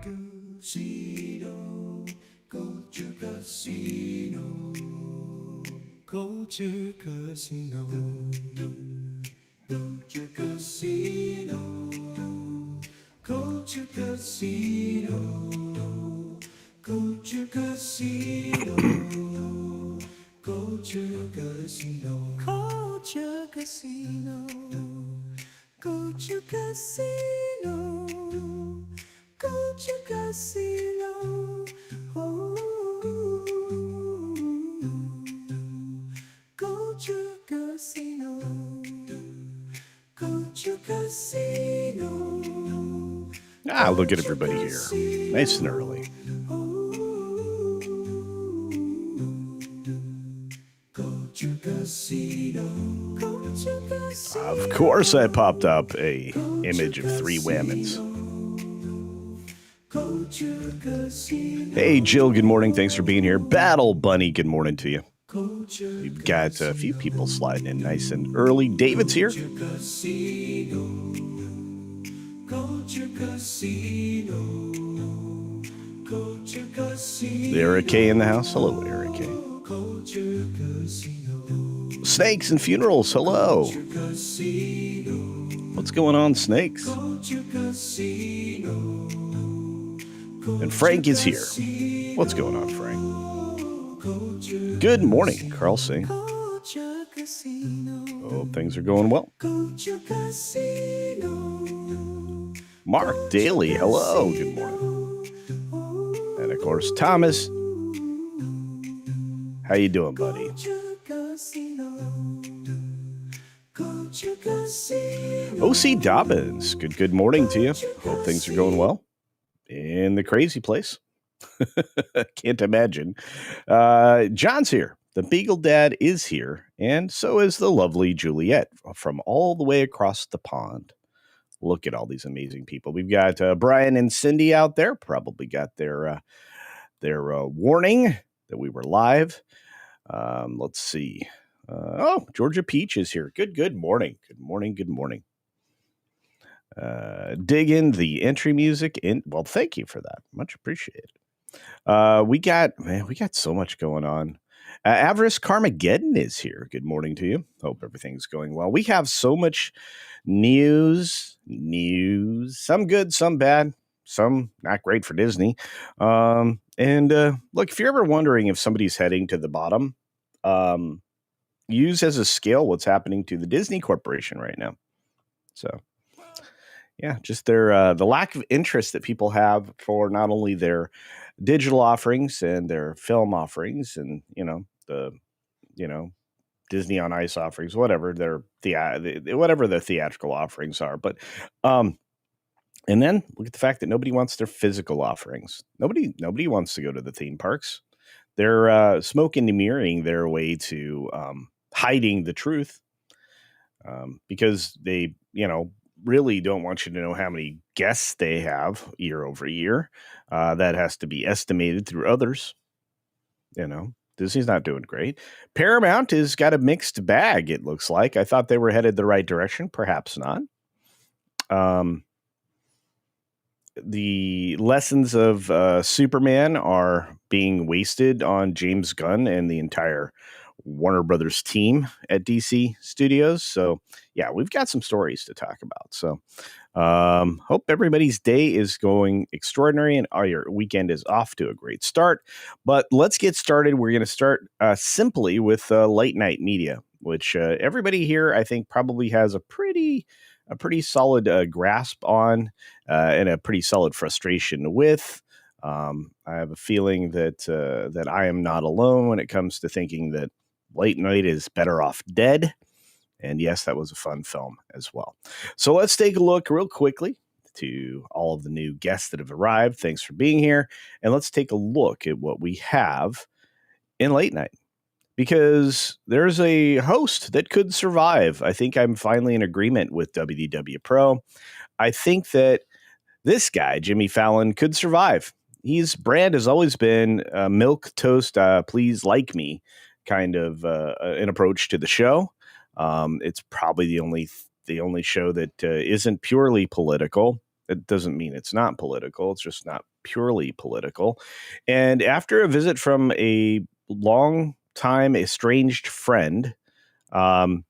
Casino, Culture Casino, Culture Casino, Culture Casino, Culture Casino, Culture Casino, Culture Casino, Culture Casino, Culture Casino, Culture Casino, oh, Culture Casino, Culture Casino. Ah, look at everybody here. Nice and early. Culture Casino, Culture Casino. Of course I popped up a image of three women's. Hey, Jill, good morning. Thanks for being here. Battle Bunny, good morning to you. We've got a few people sliding in nice and early. David's here. Eric K in the house. Hello, Eric K. Snakes and funerals. Hello. What's going on, Snakes? And Frank is here. What's going on, Frank? Good morning, Carl Singh. Oh, things are going well. Mark Daly, hello, good morning. And of course, Thomas. How you doing, buddy? O.C. Dobbins, good morning to you. Hope things are going well in the crazy place. Can't imagine. John's here. The Beagle Dad is here, and so is the lovely Juliet from all the way across the pond. Look at all these amazing people. We've got Brian and Cindy out there. Probably got their warning that we were live. Let's see. Georgia Peach is here. Good morning. Good morning. Good morning. Digging the entry music in. Well, thank you for that. Much appreciated. We got so much going on. Avarice Carmageddon is here. Good morning to you. Hope everything's going well. We have so much news, some good, some bad, some not great for Disney. Look, if you're ever wondering if somebody's heading to the bottom, use as a scale what's happening to the Disney Corporation right now. So, yeah, just the lack of interest that people have for not only their digital offerings and their film offerings, and Disney on Ice offerings, whatever whatever the theatrical offerings are. But and then look at the fact that nobody wants their physical offerings. Nobody wants to go to the theme parks. They're smoke and mirroring their way to hiding the truth because they, really don't want you to know how many guests they have year over year. That has to be estimated through others. Disney's not doing great. Paramount has got a mixed bag, it looks like. I thought they were headed the right direction. Perhaps not. The lessons of Superman are being wasted on James Gunn and the entire Warner Brothers team at DC Studios. So, yeah, we've got some stories to talk about. So, hope everybody's day is going extraordinary and your weekend is off to a great start. But let's get started. We're going to start simply with late night media, which everybody here, I think, probably has a pretty solid grasp on and a pretty solid frustration with. I have a feeling that I am not alone when it comes to thinking that late night is better off dead. And yes, that was a fun film as well. So let's take a look real quickly to all of the new guests that have arrived. Thanks for being here. And let's take a look at what we have in late night, because there's a host that could survive. I think I'm finally in agreement with WDW Pro. I think that this guy, Jimmy Fallon, could survive. His brand has always been milk toast, please like me kind of an approach to the show. It's probably the only show that isn't purely political. It doesn't mean it's not political. It's just not purely political. And after a visit from a long time estranged friend, um,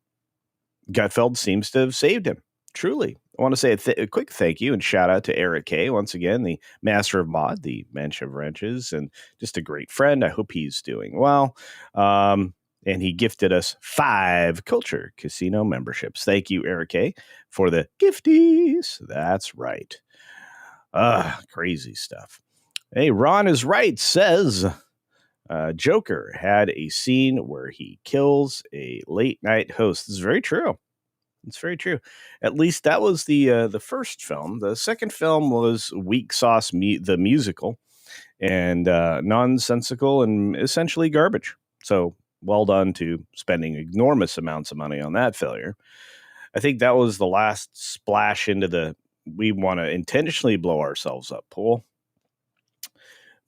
Gutfeld seems to have saved him. Truly. I want to say a quick thank you and shout out to Eric K. Once again, the master of mod, the mensch of wrenches, and just a great friend. I hope he's doing well. And he gifted us 5 Culture Casino memberships. Thank you, Eric K., for the gifties. That's right. Crazy stuff. Hey, Ron is right, says Joker had a scene where he kills a late night host. This is very true. It's very true. At least that was the first film. The second film was Weak Sauce, the musical, and nonsensical and essentially garbage. So well done to spending enormous amounts of money on that failure. I think that was the last splash into the we want to intentionally blow ourselves up pool.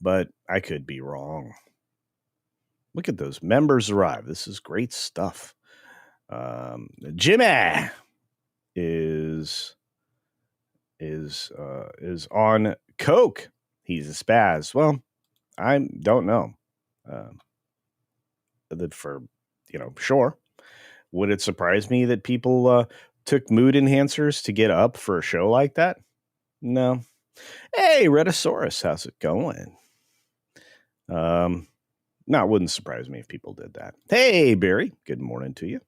But I could be wrong. Look at those members arrive. This is great stuff. Jimmy is on coke. He's a spaz. Well, I don't know. That for sure. Would it surprise me that people took mood enhancers to get up for a show like that? No. Hey, Rhedosaurus, how's it going? No, it wouldn't surprise me if people did that. Hey, Barry, good morning to you.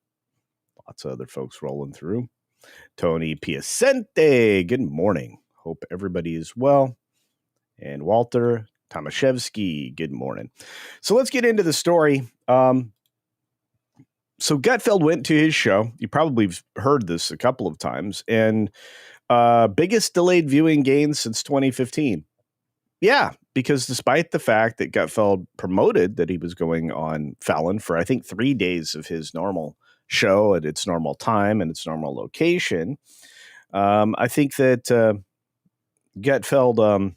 Lots of other folks rolling through. Tony Piacente, good morning. Hope everybody is well. And Walter Tomaszewski, good morning. So let's get into the story. So Gutfeld went to his show. You probably have heard this a couple of times. And biggest delayed viewing gains since 2015. Yeah, because despite the fact that Gutfeld promoted that he was going on Fallon for, I think, 3 days of his normal show at its normal time and its normal location, I think that Gutfeld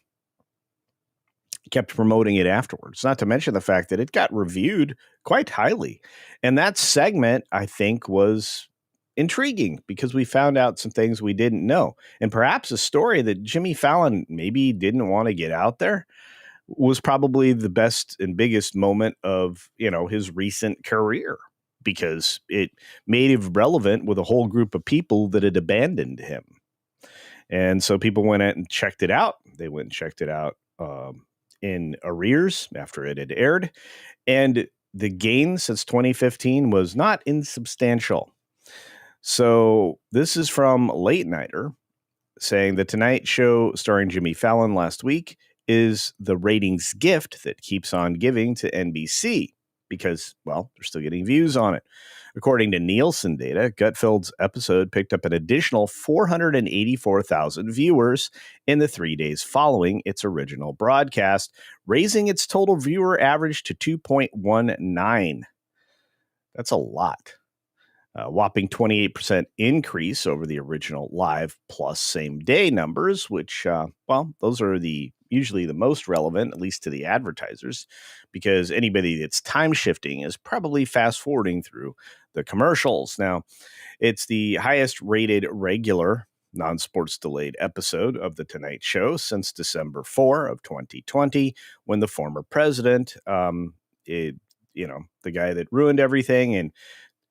kept promoting it afterwards, not to mention the fact that it got reviewed quite highly. And that segment, I think, was intriguing because we found out some things we didn't know. And perhaps a story that Jimmy Fallon maybe didn't want to get out there was probably the best and biggest moment of, his recent career, because it made him relevant with a whole group of people that had abandoned him. And so people went out and checked it out. They went and checked it out in arrears after it had aired. And the gain since 2015 was not insubstantial. So this is from Late Nighter saying the Tonight Show starring Jimmy Fallon last week is the ratings gift that keeps on giving to NBC because, well, they're still getting views on it. According to Nielsen data, Gutfeld's episode picked up an additional 484,000 viewers in the 3 days following its original broadcast, raising its total viewer average to 2.19. That's a lot. A whopping 28% increase over the original live plus same day numbers, which, those are usually the most relevant, at least to the advertisers, because anybody that's time shifting is probably fast forwarding through the commercials. Now, it's the highest rated regular non-sports delayed episode of The Tonight Show since December 4 of 2020, when the former president, the guy that ruined everything and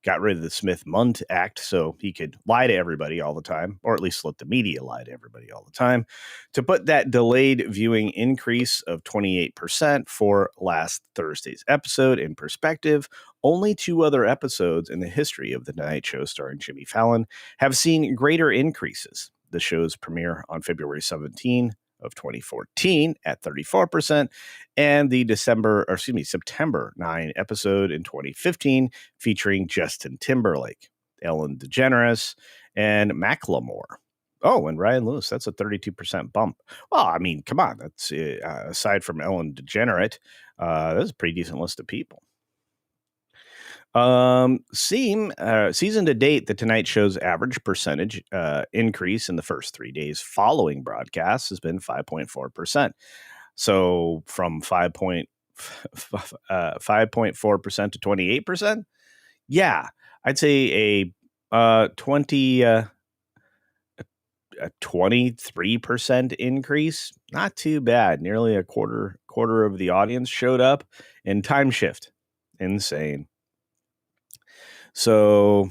got rid of the Smith-Mundt Act so he could lie to everybody all the time, or at least let the media lie to everybody all the time, to put that delayed viewing increase of 28% for last Thursday's episode in perspective. Only 2 other episodes in the history of The Tonight Show starring Jimmy Fallon have seen greater increases. The show's premiere on February 17 of 2014 at 34%, and the September 9 episode in 2015 featuring Justin Timberlake, Ellen DeGeneres, and Macklemore. Oh, and Ryan Lewis, that's a 32% bump. Well, I mean, come on, that's aside from Ellen DeGeneres, that's a pretty decent list of people. Season to date, The Tonight Show's average percentage increase in the first 3 days following broadcast has been 5.4%. So from 5.4% to 28%. Yeah, I'd say a a 23% increase. Not too bad. Nearly a quarter of the audience showed up in time shift. Insane. So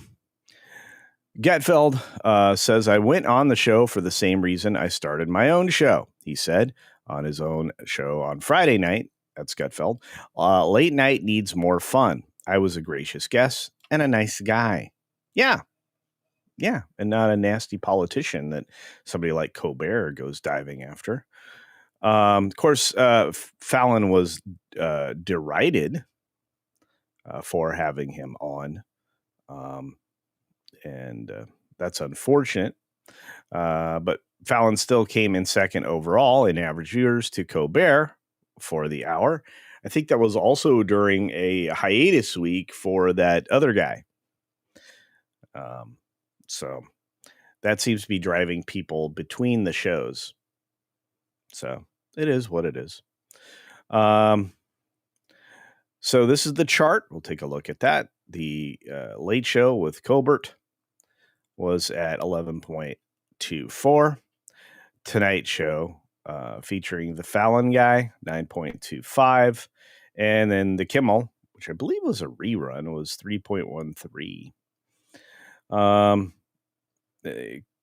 Getfeld says, I went on the show for the same reason I started my own show, he said on his own show on Friday night. That's Gutfeld. Late night needs more fun. I was a gracious guest and a nice guy. Yeah. Yeah. And not a nasty politician that somebody like Colbert goes diving after. Of course, Fallon was derided for having him on. And that's unfortunate. But Fallon still came in second overall in average viewers to Colbert for the hour. I think that was also during a hiatus week for that other guy. So that seems to be driving people between the shows. So it is what it is. So this is the chart. We'll take a look at that. The Late Show with Colbert was at 11.24. Tonight Show featuring the Fallon guy, 9.25. And then the Kimmel, which I believe was a rerun, was 3.13.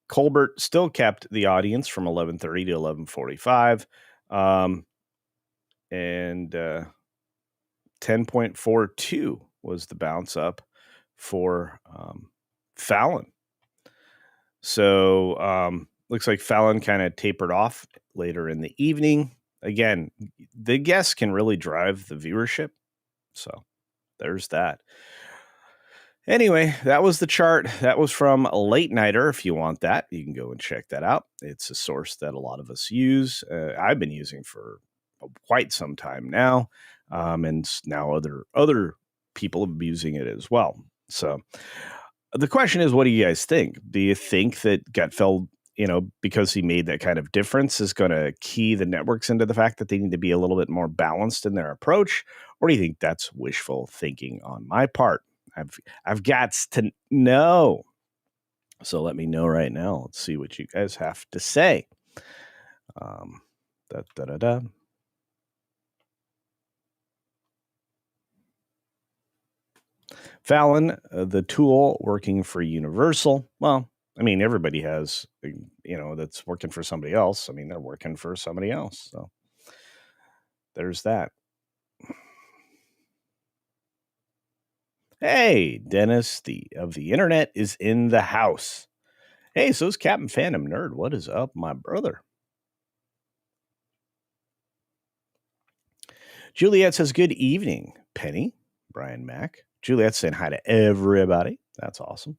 Colbert still kept the audience from 11:30 to 11:45. And 10.42 was the bounce up for Fallon. So looks like Fallon kind of tapered off later in the evening. Again, the guests can really drive the viewership. So there's that. Anyway, that was the chart. That was from a Late Nighter. If you want that, you can go and check that out. It's a source that a lot of us use. I've been using for quite some time now. And now other people have been using it as well. So the question is, what do you guys think? Do you think that Gutfeld, because he made that kind of difference, is going to key the networks into the fact that they need to be a little bit more balanced in their approach? Or do you think that's wishful thinking on my part? I've got to know. So let me know right now. Let's see what you guys have to say. Fallon, the tool working for Universal. Well, I mean, everybody has, that's working for somebody else. I mean, they're working for somebody else. So there's that. Hey, Dennis, of the internet is in the house. Hey, so is Captain Phantom Nerd. What is up, my brother? Juliet says, good evening, Penny, Brian Mack. Juliet's saying hi to everybody. That's awesome.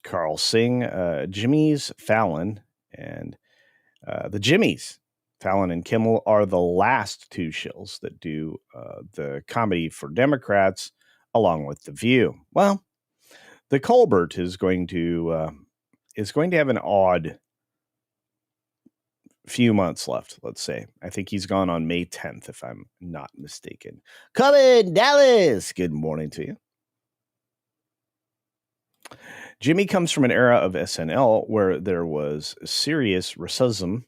Carl Singh, Jimmy's Fallon, and the Jimmies, Fallon and Kimmel, are the last two shills that do the comedy for Democrats, along with The View. Well, the Colbert is going to have an odd few months left, let's say. I think he's gone on May 10th, if I'm not mistaken. Come Dallas. Good morning to you. Jimmy comes from an era of SNL where there was serious racism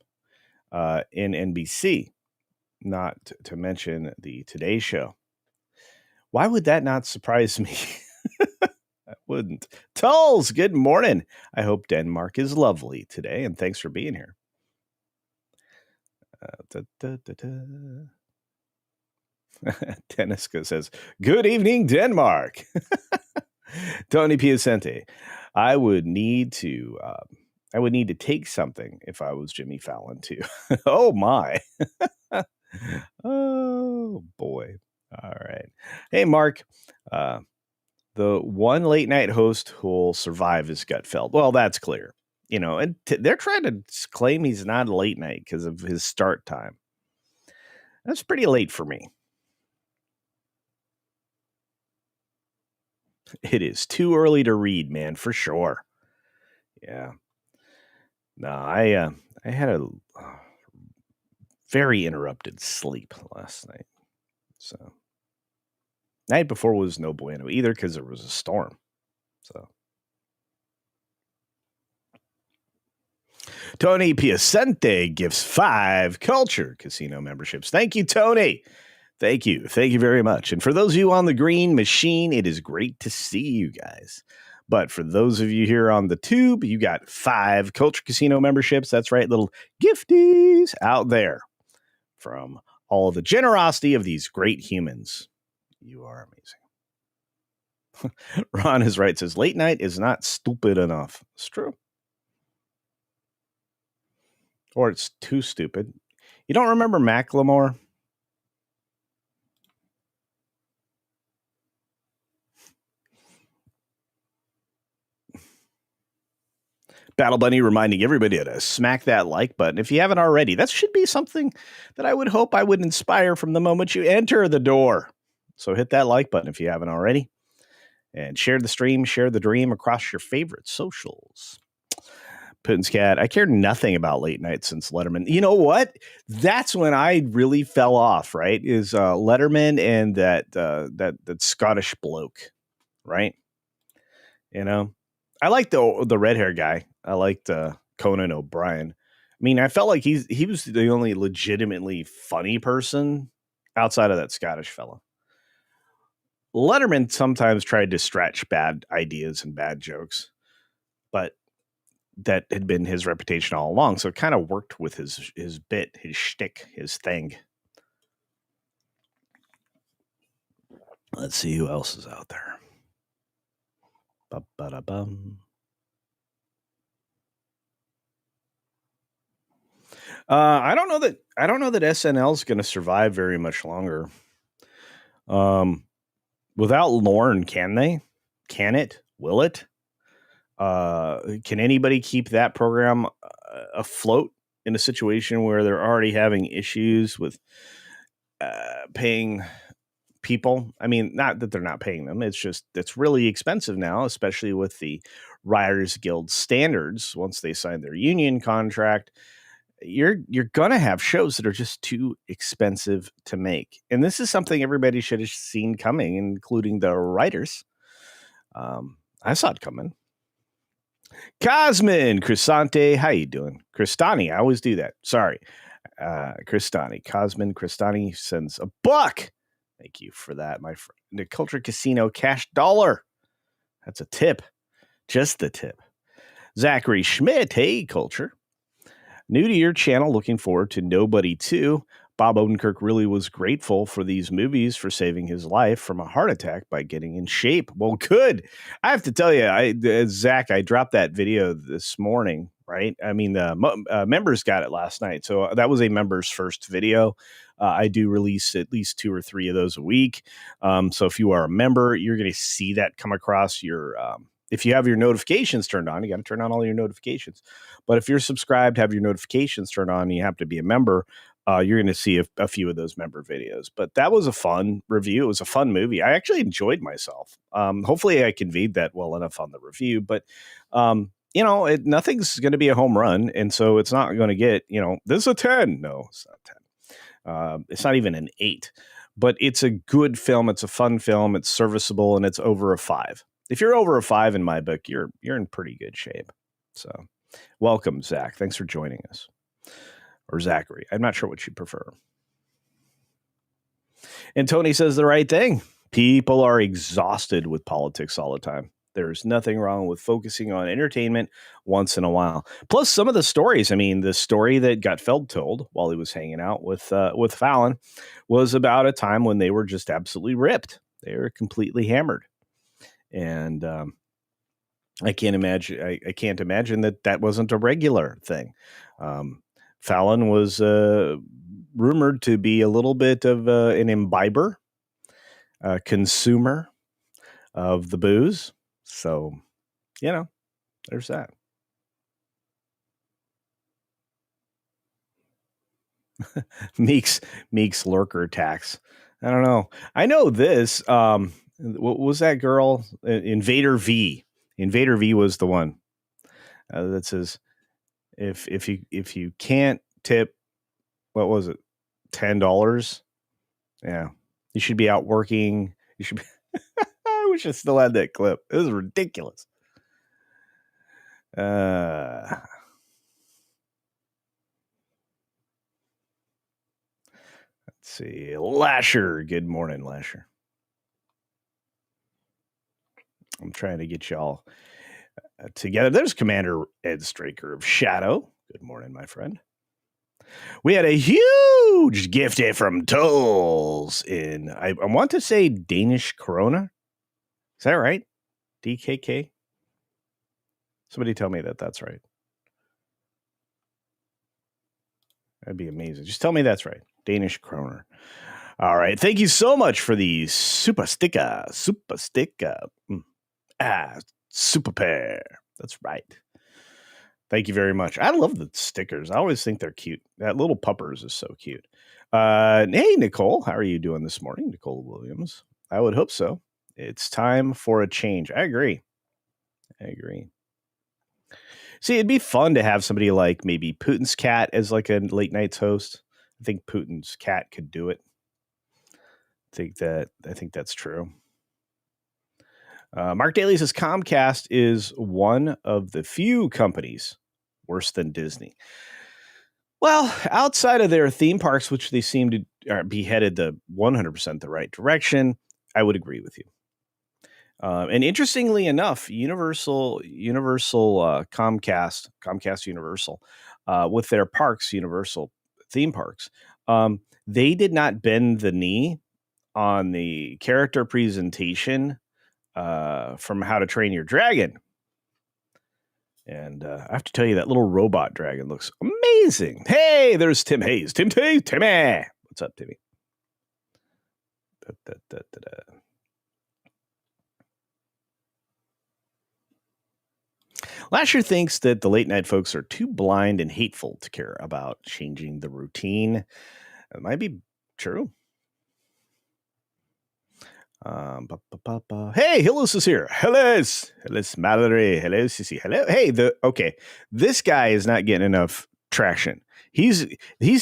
in NBC, not to mention the Today Show. Why would that not surprise me? I wouldn't. Tulls, good morning. I hope Denmark is lovely today, and thanks for being here. Deniska says, good evening, Denmark. Tony Piacente, I would need to take something if I was Jimmy Fallon too. Oh my. Oh boy. All right. Hey, Mark. The one late night host who'll survive is Gutfeld. Well, that's clear. And they're trying to claim he's not a late night because of his start time. That's pretty late for me. It is too early to read, man, for sure. Yeah. No, I had a very interrupted sleep last night. So night before was no bueno either because there was a storm. So Tony Piacente gives 5 Culture Casino memberships. Thank you, Tony. Thank you. Thank you very much. And for those of you on the green machine, it is great to see you guys. But for those of you here on the tube, you got 5 Culture Casino memberships. That's right, little gifties out there from all the generosity of these great humans. You are amazing. Ron is right, says late night is not stupid enough. It's true. Or it's too stupid. You don't remember Macklemore? Battle Bunny reminding everybody to smack that like button if you haven't already. That should be something that I would hope I would inspire from the moment you enter the door. So hit that like button if you haven't already. And share the stream, share the dream across your favorite socials. Putin's cat, I care nothing about late night since Letterman. You know what? That's when I really fell off, right? Is Letterman and that Scottish bloke, right? You know, I like the red hair guy. I liked Conan O'Brien. I mean, I felt like he was the only legitimately funny person outside of that Scottish fella. Letterman sometimes tried to stretch bad ideas and bad jokes, but that had been his reputation all along. So it kind of worked with his bit, his shtick, his thing. Let's see who else is out there. Ba-ba-da-bum. I don't know that SNL is going to survive very much longer. Without Lorne, can they? Can it? Will it? Can anybody keep that program afloat in a situation where they're already having issues with paying people? I mean, not that they're not paying them. It's just it's really expensive now, especially with the Writers Guild standards. Once they sign their union contract, you're going to have shows that are just too expensive to make. And this is something everybody should have seen coming, including the writers. I saw it coming. Cosmin, Crisante, how you doing? Cristani, I always do that. Sorry. Cristani, Cosmin, Cristani sends $1. Thank you for that, my friend. The Culture Casino cash dollar. That's a tip. Just the tip. Zachary Schmidt, hey, Culture. New to your channel, looking forward to Nobody 2. Bob Odenkirk really was grateful for these movies for saving his life from a heart attack by getting in shape. Well, good. I have to tell you, Zach, I dropped that video this morning, right? I mean, the members got it last night. So that was a member's first video. I do release at least 2 or 3 of those a week. So if you are a member, you're going to see that come across your if you have your notifications turned on, you got to turn on all your notifications. But if you're subscribed, have your notifications turned on, and you have to be a member, you're going to see a few of those member videos. But that was a fun review. It was a fun movie. I actually enjoyed myself. Hopefully I conveyed that well enough on the review. But, nothing's going to be a home run. And so it's not going to get, this is a 10. No, it's not 10. It's not even an 8. But it's a good film. It's a fun film. It's serviceable, and it's over a 5. If you're over a 5 in my book, you're in pretty good shape. So welcome, Zach. Thanks for joining us. Or Zachary. I'm not sure what you prefer. And Tony says the right thing. People are exhausted with politics all the time. There's nothing wrong with focusing on entertainment once in a while. Plus, some of the stories. I mean, the story that Gutfeld told while he was hanging out with Fallon was about a time when they were just absolutely ripped. They were completely hammered. And I can't imagine. I can't imagine that wasn't a regular thing. Fallon was rumored to be a little bit of an imbiber, a consumer of the booze. So, there's that. Meek's lurker attacks. I don't know. I know this. What was that girl? Invader V. Invader V was the one that says, if you can't tip, what was it, $10? Yeah, you should be out working. You should be. I wish I still had that clip. It was ridiculous. see. Lasher. Good morning, Lasher. I'm trying to get y'all together. There's Commander Ed Straker of Shadow. Good morning, my friend. We had a huge gift from Tolls in, I want to say Danish Corona. Is that right? DKK? Somebody tell me that that's right. That'd be amazing. Just tell me that's right. Danish kroner. All right. Thank you so much for the super sticker. Super sticker. Super pair. That's right. Thank you very much. I love the stickers. I always think they're cute. That little puppers is so cute. Hey, Nicole. How are you doing this morning? Nicole Williams. I would hope so. It's time for a change. I agree. See, it'd be fun to have somebody like maybe Putin's cat as like a late nights host. I think Putin's cat could do it. I think that's true. Mark Daly says Comcast is one of the few companies worse than Disney. Well, outside of their theme parks, which they seem to be headed the 100% the right direction, I would agree with you. And interestingly enough, Comcast Universal, with their parks, Universal theme parks, they did not bend the knee on the character presentation from How to Train Your Dragon. And I have to tell you, that little robot dragon looks amazing. Hey, there's Tim Hayes. Timmy. What's up, Timmy? Lasher thinks that the late night folks are too blind and hateful to care about changing the routine. It might be true. Hey, Hillis is here. Hillis Mallory. Hello, Sissy. Hello. Hey, this guy is not getting enough traction. He's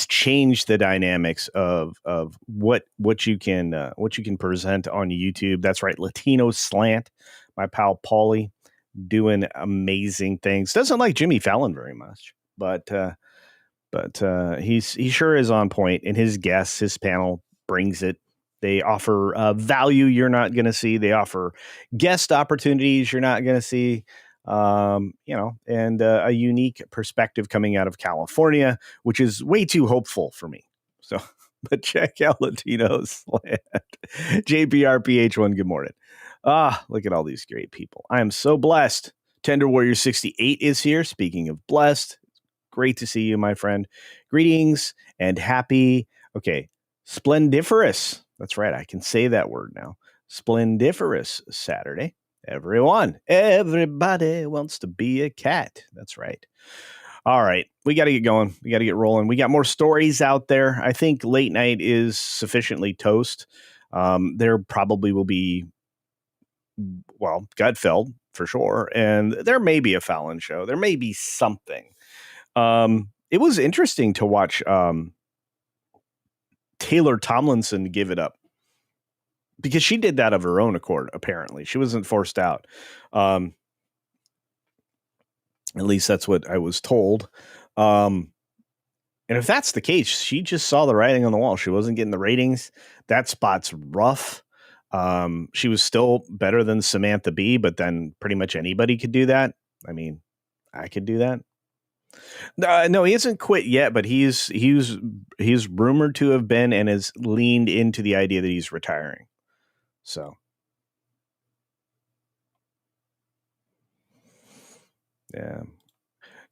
changed the dynamics of what you can present on YouTube. That's right, Latino Slant. My pal Paulie doing amazing things. Doesn't like Jimmy Fallon very much, but he sure is on point. And his guests, his panel brings it. They offer value you're not going to see. They offer guest opportunities you're not going to see. And a unique perspective coming out of California, which is way too hopeful for me. So, but check out Latinos Land. JPRPH1, good morning. Look at all these great people. I am so blessed. Tender Warrior 68 is here. Speaking of blessed, great to see you, my friend. Greetings and happy, splendiferous. That's right. I can say that word now. Splendiferous Saturday. Everybody wants to be a cat. That's right. All right. We got to get going. We got to get rolling. We got more stories out there. I think late night is sufficiently toast. There probably will be, Gutfeld for sure. And there may be a Fallon show. There may be something. It was interesting to watch Taylor Tomlinson give it up, because she did that of her own accord. Apparently she wasn't forced out. At least that's what I was told. And if that's the case, she just saw the writing on the wall. She wasn't getting the ratings. That spot's rough. She was still better than Samantha Bee, but then pretty much anybody could do that. I mean, I could do that. No, he hasn't quit yet, but he's rumored to have been and has leaned into the idea that he's retiring. So, yeah,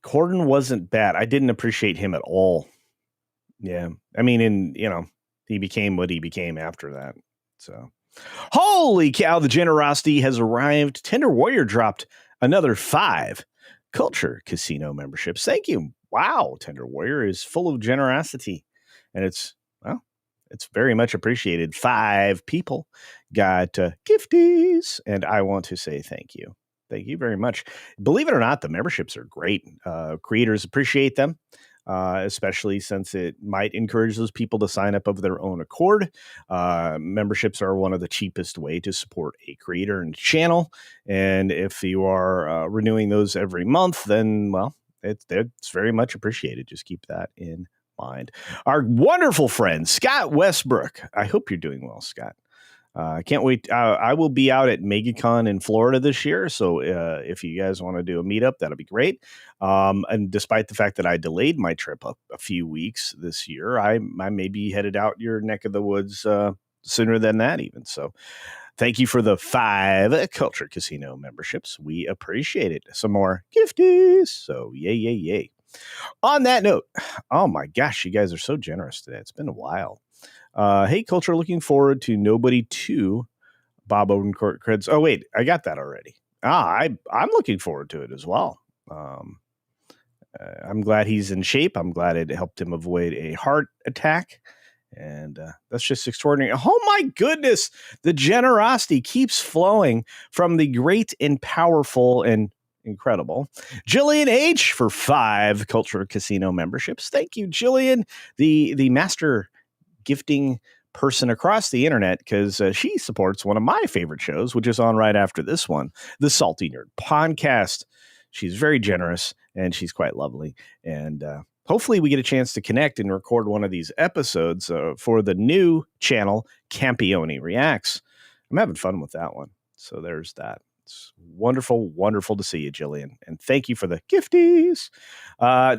Corden wasn't bad. I didn't appreciate him at all. Yeah, I mean, he became what he became after that. So, holy cow, the generosity has arrived. Tender Warrior dropped another 5 Culture Casino memberships. Thank you. Wow, Tender Warrior is full of generosity, and it's very much appreciated. 5 people got gifties, and I want to say thank you. Thank you very much. Believe it or not, the memberships are great. Creators appreciate them, especially since it might encourage those people to sign up of their own accord. Memberships are one of the cheapest way to support a creator and channel. And if you are renewing those every month, then, it's very much appreciated. Just keep that in mind. Our wonderful friend, Scott Westbrook. I hope you're doing well, Scott. I can't wait. I will be out at MegaCon in Florida this year. So if you guys want to do a meetup, that'll be great. And despite the fact that I delayed my trip a few weeks this year, I may be headed out your neck of the woods sooner than that even. So thank you for the 5 Culture Casino memberships. We appreciate it. Some more gifties. So yay. On that note, oh my gosh, you guys are so generous today. It's been a while. Hey, Culture, looking forward to Nobody 2, Bob Odenkirk creds. Oh, wait, I got that already. I'm looking forward to it as well. I'm glad he's in shape. I'm glad it helped him avoid a heart attack. And that's just extraordinary. Oh, my goodness. The generosity keeps flowing from the great and powerful and incredible Jillian H. for 5 Culture Casino memberships. Thank you, Jillian, the master gifting person across the internet, because she supports one of my favorite shows, which is on right after this one, the Salty Nerd Podcast. She's very generous and she's quite lovely. And hopefully we get a chance to connect and record one of these episodes for the new channel, Campione Reacts. I'm having fun with that one. So there's that. It's wonderful, wonderful to see you, Jillian. And thank you for the gifties.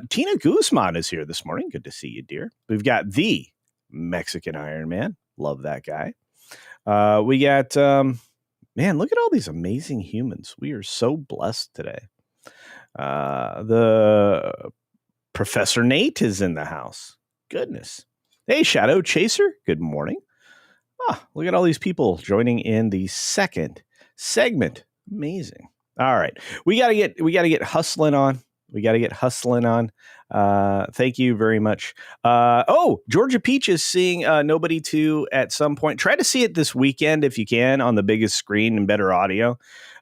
Tina Guzman is here this morning. Good to see you, dear. We've got the Mexican Iron Man. Love that guy. We got, man, look at all these amazing humans. We are so blessed today. The Professor Nate is in the house. Goodness. Hey, Shadow Chaser. Good morning. Look at all these people joining in the second segment. Amazing. All right. We gotta get hustling on. Thank you very much. Georgia Peach is seeing Nobody 2 at some point. Try to see it this weekend if you can on the biggest screen and better audio.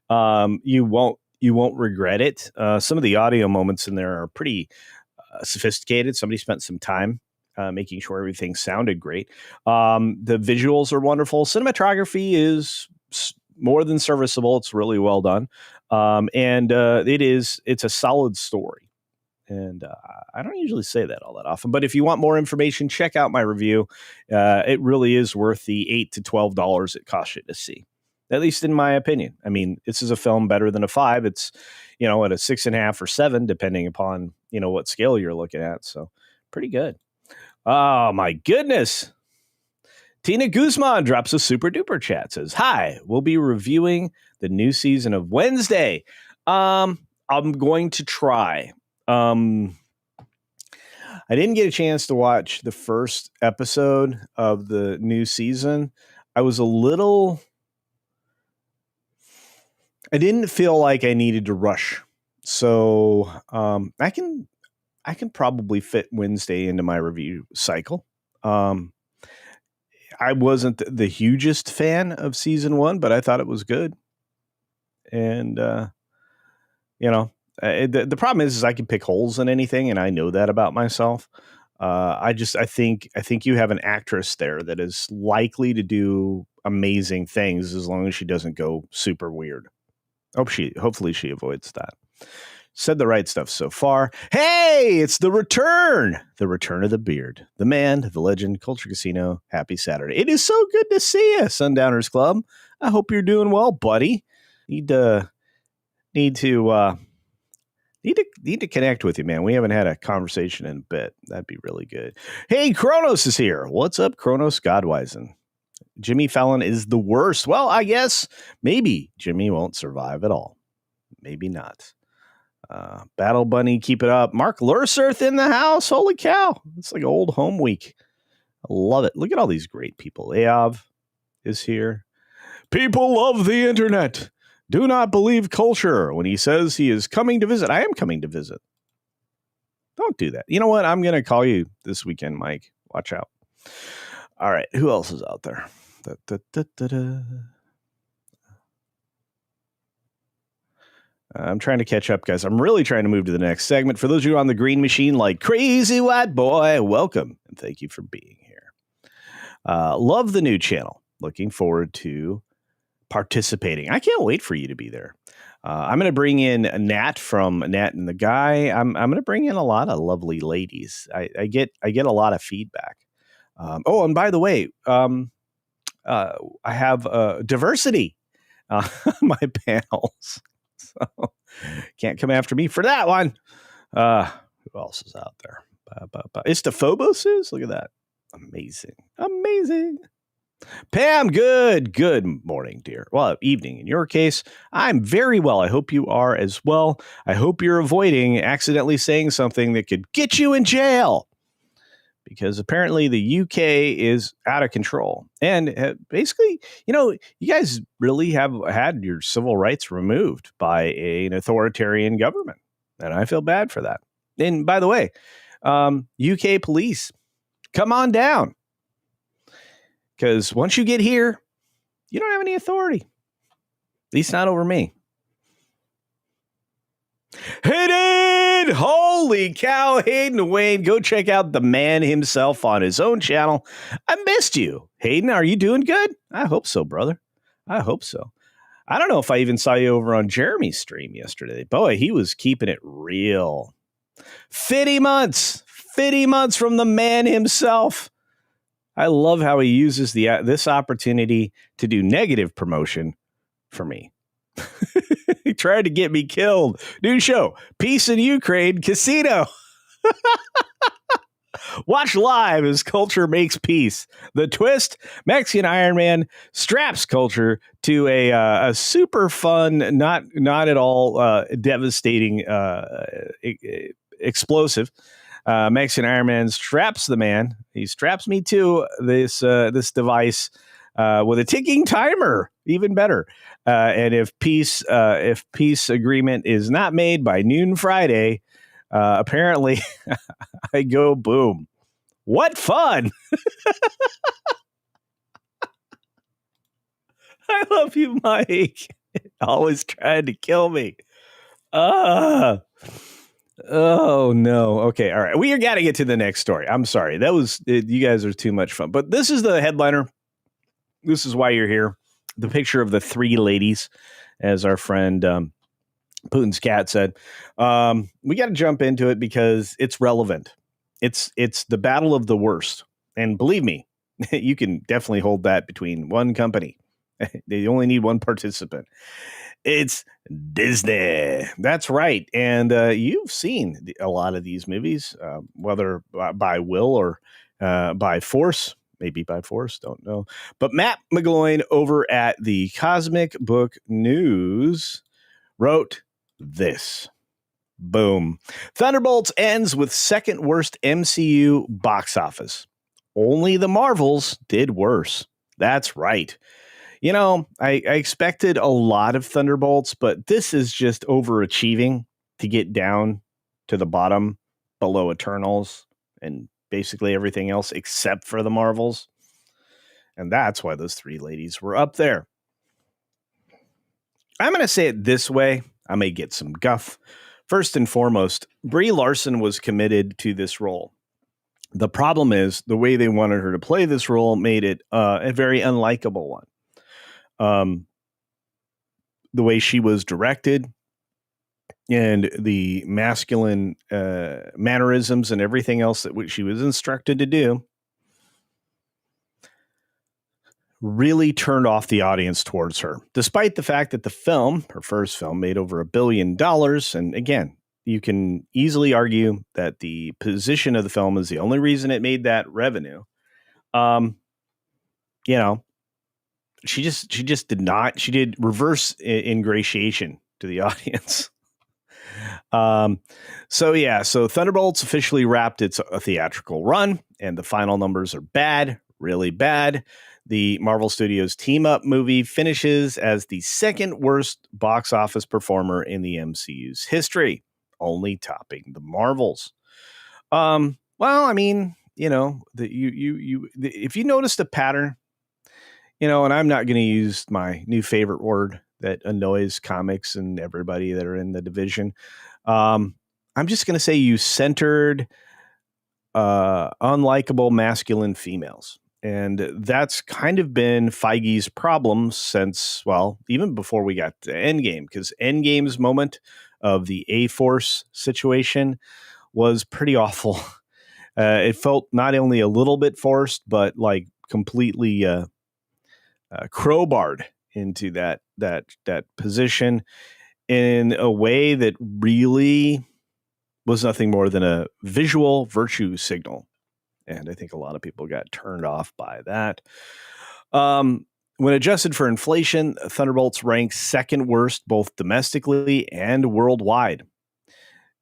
You won't regret it. Some of the audio moments in there are pretty sophisticated. Somebody spent some time making sure everything sounded great. The visuals are wonderful. Cinematography is more than serviceable. It's really well done. It's a solid story. And I don't usually say that all that often, but if you want more information, check out my review. It really is worth the $8 to $12 it costs you to see, at least in my opinion. I mean, this is a film better than a 5. It's, at a 6.5 or 7, depending upon, what scale you're looking at. So pretty good. Oh my goodness. Tina Guzman drops a super duper chat, says, hi, we'll be reviewing the new season of Wednesday. I'm going to try. I didn't get a chance to watch the first episode of the new season. I didn't feel like I needed to rush. So I can probably fit Wednesday into my review cycle. I wasn't the hugest fan of season 1, but I thought it was good. And, the problem is I can pick holes in anything, and I know that about myself. I think you have an actress there that is likely to do amazing things as long as she doesn't go super weird. Hopefully she avoids that. Said the right stuff so far. Hey, it's the return of the beard, the man, the legend, Culture Casino. Happy Saturday. It is so good to see you, Sundowners Club. I hope you're doing well, buddy. Need to connect with you, man. We haven't had a conversation in a bit. That'd be really good. Hey, Kronos is here. What's up, Kronos Godwisen? Jimmy Fallon is the worst. Well, I guess maybe Jimmy won't survive at all. Maybe not. Battle Bunny, keep it up. Mark Lursurth in the house. Holy cow. It's like old home week. I love it. Look at all these great people. Eav is here. People love the internet. Do not believe Culture when he says he is coming to visit. I am coming to visit. Don't do that. You know what? I'm going to call you this weekend, Mike. Watch out. All right. Who else is out there? I'm trying to catch up, guys. I'm really trying to move to the next segment. For those of you on the green machine, like Crazy White Boy, welcome. And thank you for being here. Love the new channel. Looking forward to participating. I can't wait for you to be there. I'm going to bring in Nat from Nat and the Guy. I'm going to bring in a lot of lovely ladies. I get a lot of feedback. And by the way, I have diversity my panels, so can't come after me for that one. Who else is out there? Phobos is. Look at that. Amazing. Pam, good morning, dear. Well, evening in your case. I'm very well. I hope you are as well. I hope you're avoiding accidentally saying something that could get you in jail, because apparently the UK is out of control. And basically, you guys really have had your civil rights removed by an authoritarian government. And I feel bad for that. And by the way, UK police, come on down. Because once you get here, you don't have any authority. At least not over me. Hayden! Holy cow, Hayden Wayne. Go check out the man himself on his own channel. I missed you. Hayden, are you doing good? I hope so, brother. I hope so. I don't know if I even saw you over on Jeremy's stream yesterday. Boy, he was keeping it real. 50 months from the man himself. I love how he uses this opportunity to do negative promotion for me. He tried to get me killed. New show, Peace in Ukraine Casino. Watch live as culture makes peace. The twist, Mexican Iron Man straps culture to a super fun, not at all devastating, explosive. Mexican Iron Man straps the man. He straps me to this device with a ticking timer. Even better. And if peace agreement is not made by noon Friday, apparently I go boom. What fun! I love you, Mike. Always trying to kill me. Oh no. Okay. All right. We got to get to the next story. I'm sorry. You guys are too much fun. But this is the headliner. This is why you're here. The picture of the three ladies, as our friend Putin's cat said. We got to jump into it because it's relevant. It's the battle of the worst. And believe me, you can definitely hold that between one company. They only need one participant. It's Disney. That's right. And you've seen a lot of these movies, whether by will or by force. Maybe by force, don't know. But Matt McGloin over at the Cosmic Book News wrote this. Boom. Thunderbolts ends with second worst MCU box office. Only the Marvels did worse. That's right. I expected a lot of Thunderbolts, but this is just overachieving to get down to the bottom below Eternals and basically everything else except for the Marvels. And that's why those three ladies were up there. I'm going to say it this way. I may get some guff. First and foremost, Brie Larson was committed to this role. The problem is the way they wanted her to play this role made it a very unlikable one. The way she was directed and the masculine mannerisms and everything else that she was instructed to do really turned off the audience towards her, despite the fact that her first film, made over $1 billion. And again, you can easily argue that the position of the film is the only reason it made that revenue. She just did not. She did reverse ingratiation to the audience. So Thunderbolts officially wrapped its theatrical run, and the final numbers are bad, really bad. The Marvel Studios Team Up movie finishes as the second worst box office performer in the MCU's history, only topping the Marvels. Well, I mean, if you noticed a pattern, and I'm not going to use my new favorite word that annoys comics and everybody that are in the division. I'm just going to say you centered unlikable masculine females. And that's kind of been Feige's problem since, well, even before we got to Endgame, because Endgame's moment of the A-Force situation was pretty awful. It felt not only a little bit forced, but like completely crowbarred into that position in a way that really was nothing more than a visual virtue signal. And I think a lot of people got turned off by that. When adjusted for inflation, Thunderbolts ranks second worst both domestically and worldwide.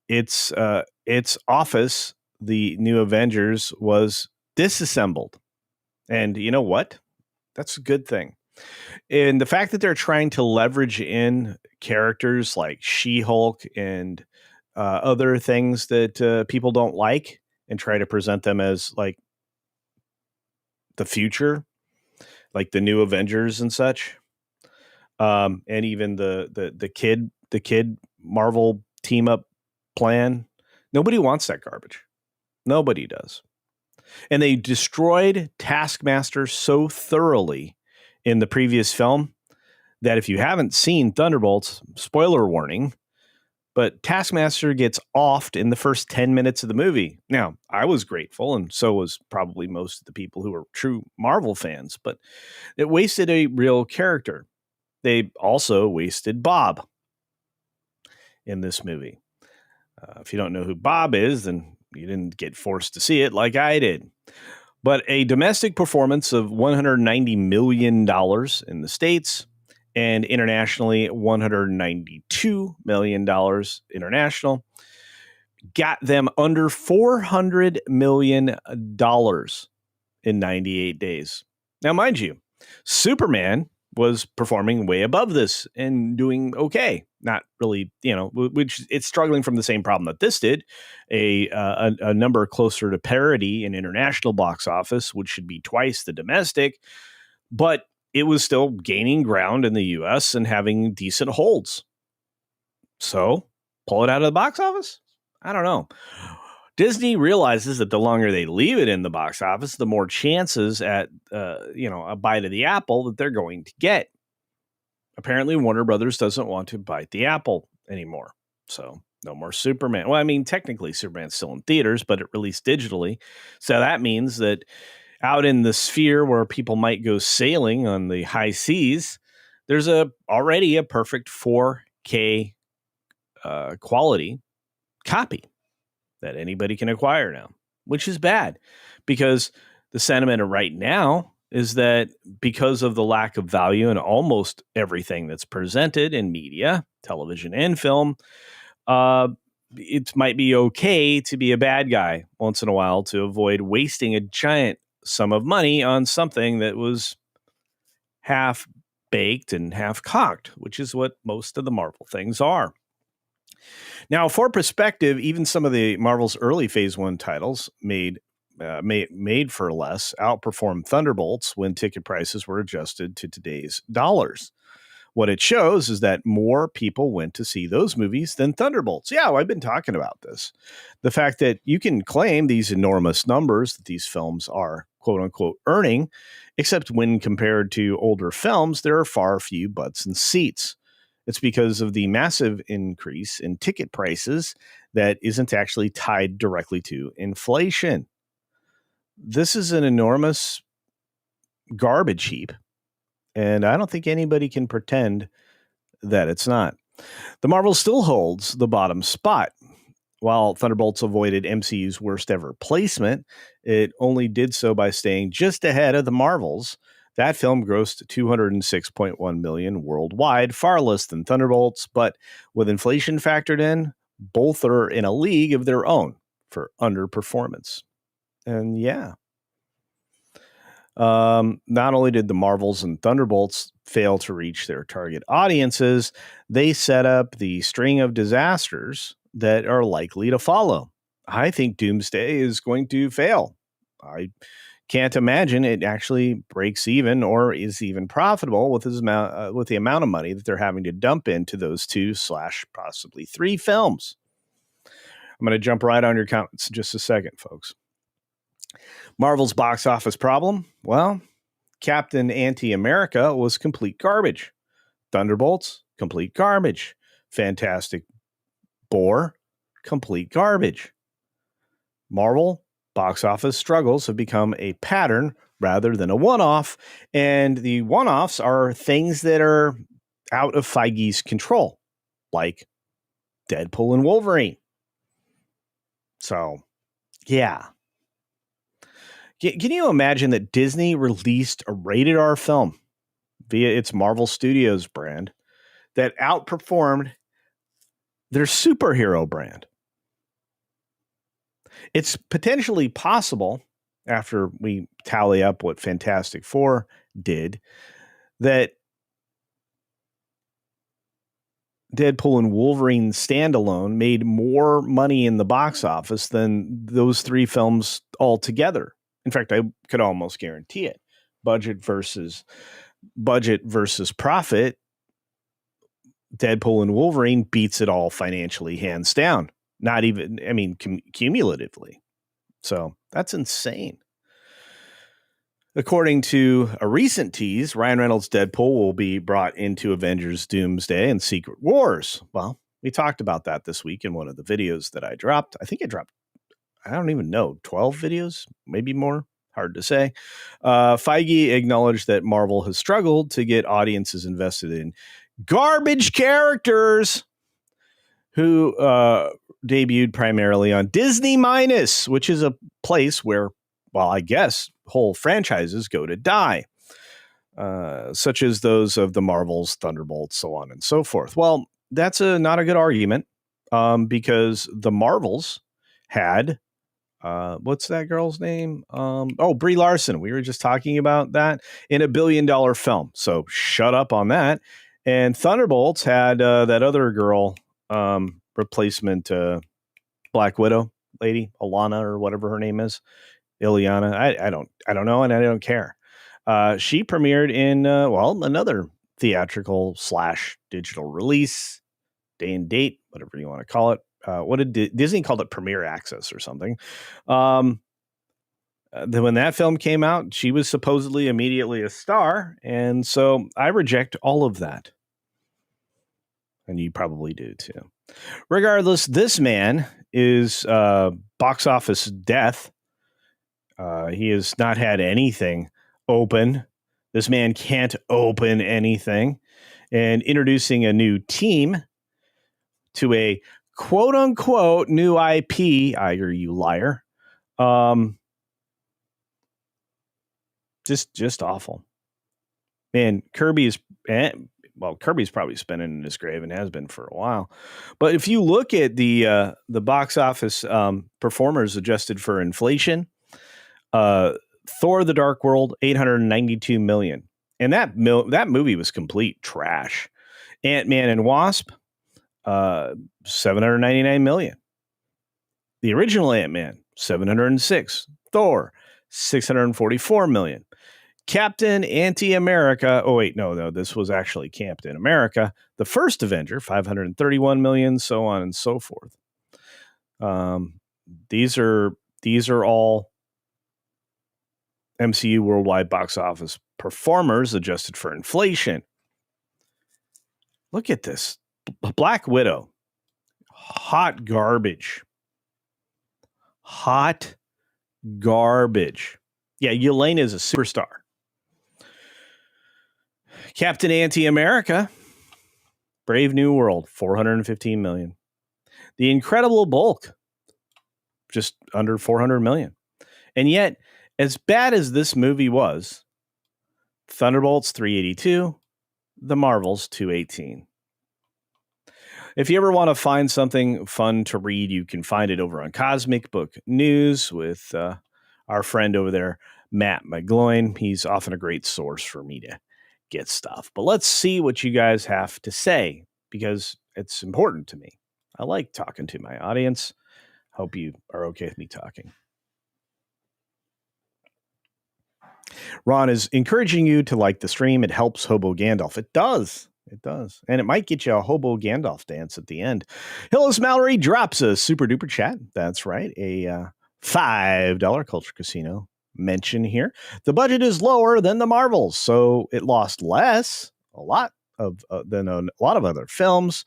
Its office, the New Avengers, was disassembled. And you know what? That's a good thing. And the fact that they're trying to leverage in characters like She-Hulk and other things that people don't like and try to present them as like the future, like the new Avengers and such, and even the kid Marvel team up plan. Nobody wants that garbage. Nobody does. And they destroyed Taskmaster so thoroughly in the previous film that if you haven't seen Thunderbolts, spoiler warning, but Taskmaster gets offed in the first 10 minutes of the movie. Now, I was grateful, and so was probably most of the people who are true Marvel fans, but it wasted a real character. They also wasted Bob in this movie. If you don't know who Bob is, then you didn't get forced to see it like I did. But a domestic performance of $190 million in the States and internationally $192 million international got them under $400 million in 98 days. Now, mind you, Superman was performing way above this and doing okay. Not really, which it's struggling from the same problem that this did, a number closer to parity in international box office, which should be twice the domestic, but it was still gaining ground in the U.S. and having decent holds. So, pull it out of the box office? I don't know. Disney realizes that the longer they leave it in the box office, the more chances at, a bite of the apple that they're going to get. Apparently, Warner Brothers doesn't want to bite the apple anymore. So, no more Superman. Well, I mean, technically, Superman's still in theaters, but it released digitally. So that means that out in the sphere where people might go sailing on the high seas, there's already a perfect 4K quality copy that anybody can acquire now, which is bad because the sentiment right now is that because of the lack of value in almost everything that's presented in media, television and film, it might be okay to be a bad guy once in a while to avoid wasting a giant sum of money on something that was half baked and half cocked, which is what most of the Marvel things are. Now, for perspective, even some of the Marvel's early Phase 1 titles made for less outperformed Thunderbolts when ticket prices were adjusted to today's dollars. What it shows is that more people went to see those movies than Thunderbolts. Yeah, I've been talking about this. The fact that you can claim these enormous numbers that these films are quote unquote earning, except when compared to older films, there are far few butts in seats. It's because of the massive increase in ticket prices that isn't actually tied directly to inflation. This is an enormous garbage heap, and I don't think anybody can pretend that it's not. The Marvel still holds the bottom spot. While Thunderbolts avoided MCU's worst ever placement, it only did so by staying just ahead of the Marvels. That film grossed $206.1 million worldwide, far less than Thunderbolts, but with inflation factored in, both are in a league of their own for underperformance. And yeah. Not only did the Marvels and Thunderbolts fail to reach their target audiences, they set up the string of disasters that are likely to follow. I think Doomsday is going to fail. I can't imagine it actually breaks even or is even profitable with the amount of money that they're having to dump into those 2/possibly 3 films. I'm going to jump right on your comments in just a second, folks. Marvel's box office problem? Well, Captain Anti-America was complete garbage. Thunderbolts, complete garbage. Fantastic Four, complete garbage. Marvel box office struggles have become a pattern rather than a one-off, and the one-offs are things that are out of Feige's control, like Deadpool and Wolverine. So, yeah. Can you imagine that Disney released a rated R film via its Marvel Studios brand that outperformed their superhero brand? It's potentially possible, after we tally up what Fantastic Four did, that Deadpool and Wolverine standalone made more money in the box office than those three films altogether. In fact, I could almost guarantee it. Budget versus profit, Deadpool and Wolverine beats it all financially, hands down. Not even, I mean, cumulatively. So that's insane. According to a recent tease, Ryan Reynolds' Deadpool will be brought into Avengers Doomsday and Secret Wars. Well, we talked about that this week in one of the videos that I dropped. I think I dropped, I don't even know, 12 videos, maybe more. Hard to say. Feige acknowledged that Marvel has struggled to get audiences invested in garbage characters who debuted primarily on Disney Minus, which is a place where, well, I guess whole franchises go to die, such as those of the Marvels, Thunderbolts, so on and so forth. Well, that's not a good argument because the Marvels had, what's that girl's name? Brie Larson. We were just talking about that in $1 billion film. So shut up on that. And Thunderbolts had that other girl, replacement Black Widow lady, Alana or whatever her name is, Ileana. I don't know, and I don't care. She premiered in another theatrical / digital release, day and date, whatever you want to call it. What did Disney called it? Premiere Access or something. When that film came out, she was supposedly immediately a star, and so I reject all of that. And you probably do too. Regardless, this man is box office death. He has not had anything open. This man can't open anything. And introducing a new team to a quote unquote new IP, Iger, you liar. Just awful. Man, Kirby's probably spinning in his grave and has been for a while. But if you look at the box office performers adjusted for inflation, Thor: The Dark World, $892 million, and that movie was complete trash. Ant-Man and Wasp, $799 million. The original Ant-Man, $706. Thor, $644 million. Captain Anti-America. Oh wait, no, this was actually Captain America. The first Avenger, $531 million, so on and so forth. These are all MCU worldwide box office performers adjusted for inflation. Look at this. Black Widow. Hot garbage. Hot garbage. Yeah, Yelena is a superstar. Captain Anti-America. Brave New World, $415 million. The Incredible Bulk, just under $400 million. And yet, as bad as this movie was, Thunderbolts, $382, The Marvels, $218. If you ever want to find something fun to read, you can find it over on Cosmic Book News with our friend over there, Matt McGloin. He's often a great source for me to get stuff. But let's see what you guys have to say, because it's important to me. I like talking to my audience. Hope you are okay with me talking. Ron is encouraging you to like the stream. It helps Hobo Gandalf. It does. It does. And it might get you a Hobo Gandalf dance at the end. Hillis Mallory drops a super duper chat. That's right. A $5 Culture Casino mention here. The budget is lower than the Marvels, so it lost less, a lot than a lot of other films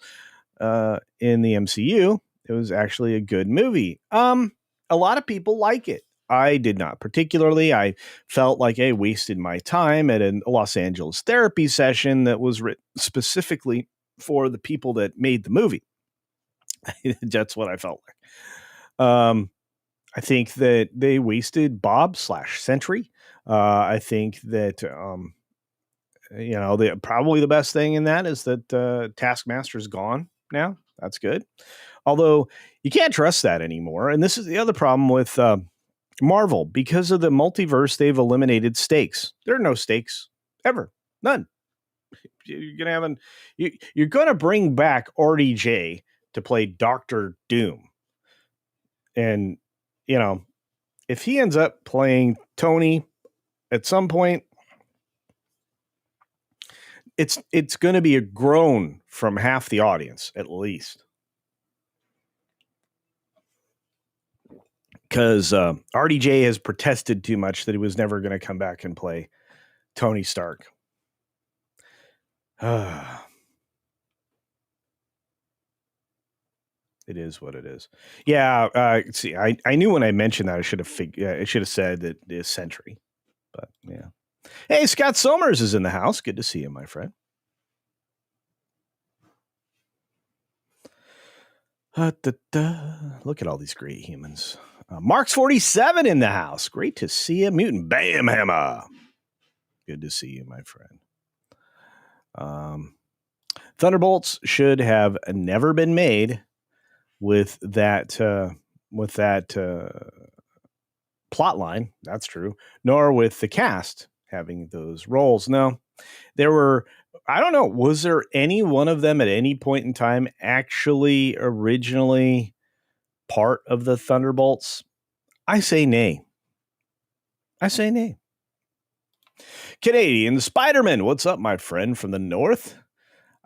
in the MCU. It was actually a good movie. A lot of people like it. I did not particularly. I felt like I wasted my time at a Los Angeles therapy session that was written specifically for the people that made the movie. That's what I felt like. I think that they wasted Bob/Sentry. I think that probably the best thing in that is that Taskmaster's gone now. That's good. Although you can't trust that anymore. And this is the other problem with Marvel. Because of the multiverse, they've eliminated stakes. There are no stakes ever. None. You're gonna bring back RDJ to play Doctor Doom. And if he ends up playing Tony at some point, it's going to be a groan from half the audience at least, because RDJ has protested too much that he was never going to come back and play Tony Stark. It is what it is. Yeah. See, I knew when I mentioned that I should have said that it's Sentry, but yeah. Hey, Scott Somers is in the house. Good to see you, my friend. Look at all these great humans. Mark's 47 in the house. Great to see you. Mutant Bam Hammer. Good to see you, my friend. Thunderbolts should have never been made with that plot line. That's true. Nor with the cast having those roles. No, there were, I don't know, was there any one of them at any point in time actually originally part of the Thunderbolts? I say nay. Canadian Spider-Man, what's up, my friend from the north?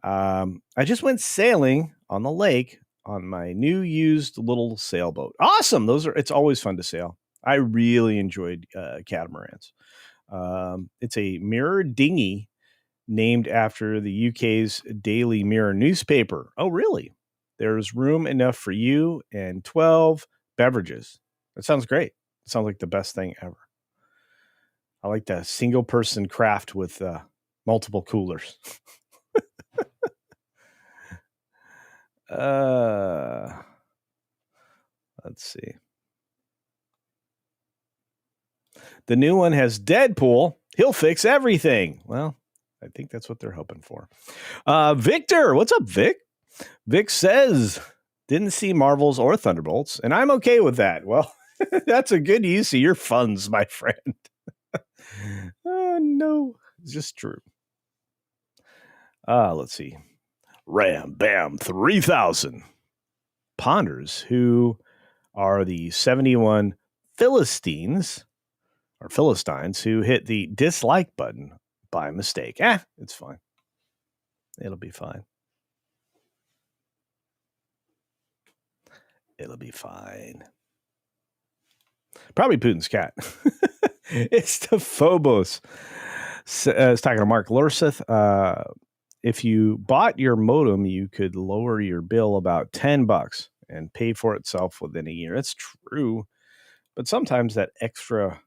I just went sailing on the lake on my new used little sailboat. Awesome. It's always fun to sail. I really enjoyed catamarans. It's a mirror dinghy named after the UK's Daily Mirror newspaper. Oh, really? There's room enough for you and 12 beverages. That sounds great. It sounds like the best thing ever. I like the single person craft with multiple coolers. Let's see. The new one has Deadpool. He'll fix everything. Well, I think that's what they're hoping for. Victor, what's up, Vic? Vic says, didn't see Marvels or Thunderbolts, and I'm okay with that. Well, that's a good use of your funds, my friend. Oh, no. It's just true. Let's see. Ram Bam 3000 ponders, who are the 71 Philistines who hit the dislike button by mistake. It's fine. It'll be fine. It'll be fine. Probably Putin's cat. It's the Phobos. I was talking to Mark Lurseth. If you bought your modem, you could lower your bill about $10 and pay for itself within a year. That's true. But sometimes that extra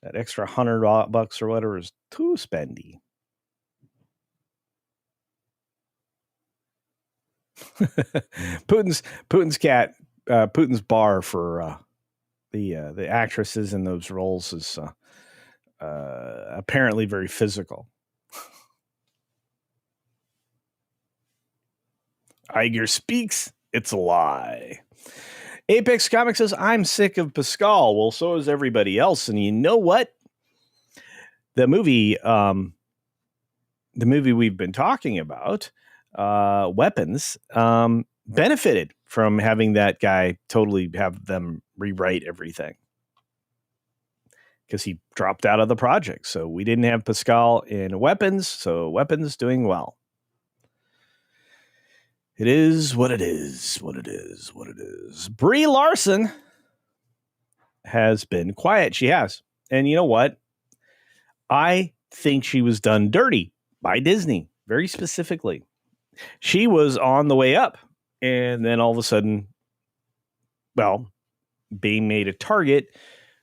$100 or whatever is too spendy. Putin's cat, Putin's bar for the actresses in those roles is apparently very physical. Iger speaks. It's a lie. Apex Comics says, I'm sick of Pascal. Well, so is everybody else. And you know what? The movie we've been talking about, Weapons, benefited from having that guy totally have them rewrite everything, because he dropped out of the project. So we didn't have Pascal in Weapons. So Weapons doing well. It is what it is. Brie Larson has been quiet. She has. And you know what? I think she was done dirty by Disney, very specifically. She was on the way up, and then all of a sudden, well, being made a target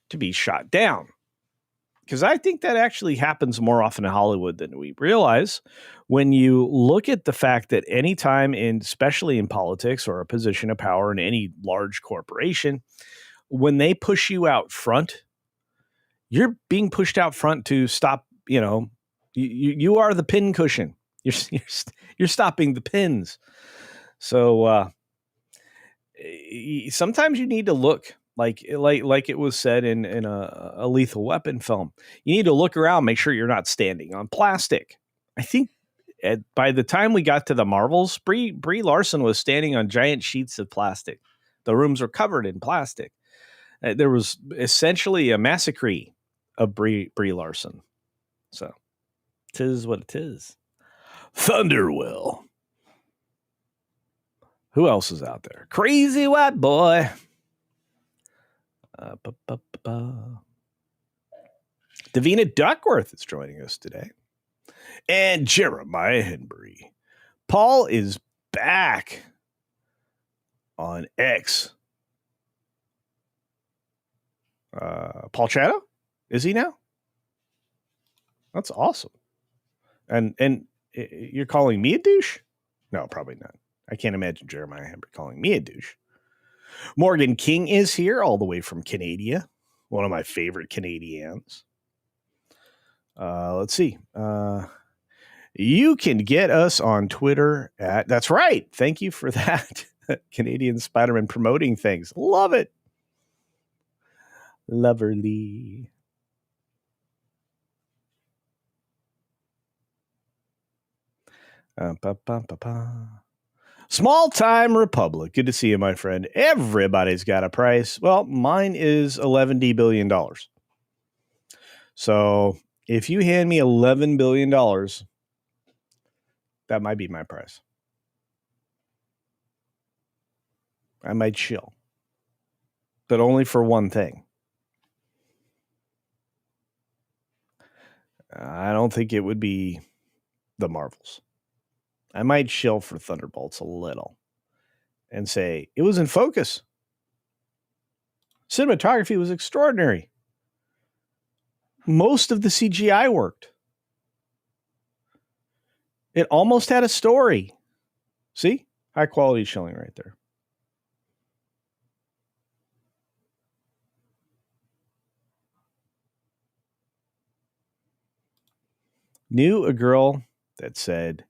to be shot down. Because I think that actually happens more often in Hollywood than we realize. When you look at the fact that anytime, especially in politics or a position of power in any large corporation, when they push you out front, you're being pushed out front to stop. You are the pin cushion. You're stopping the pins. So sometimes you need to look like it was said in a Lethal Weapon film. You need to look around, make sure you're not standing on plastic. I think by the time we got to the Marvels, Brie Larson was standing on giant sheets of plastic. The rooms were covered in plastic. There was essentially a massacre of Brie Larson. So, 'tis what it is. Thunderwell. Who else is out there? Crazy White Boy. Davina Duckworth is joining us today. And Jeremiah Henry. Paul is back on X. Paul Chato? Is he now? That's awesome. And you're calling me a douche? No, probably not. I can't imagine Jeremiah Henry calling me a douche. Morgan King is here all the way from Canada. One of my favorite Canadians. Let's see. You can get us on Twitter at... That's right. Thank you for that. Canadian Spider-Man promoting things. Love it. Loverly. Small Time Republic. Good to see you, my friend. Everybody's got a price. Well, mine is $11 billion. So if you hand me $11 billion, that might be my price. I might chill. But only for one thing. I don't think it would be the Marvels. I might chill for Thunderbolts a little and say, it was in focus. Cinematography was extraordinary. Most of the CGI worked. It almost had a story. See? High quality chilling right there. Knew a girl that said,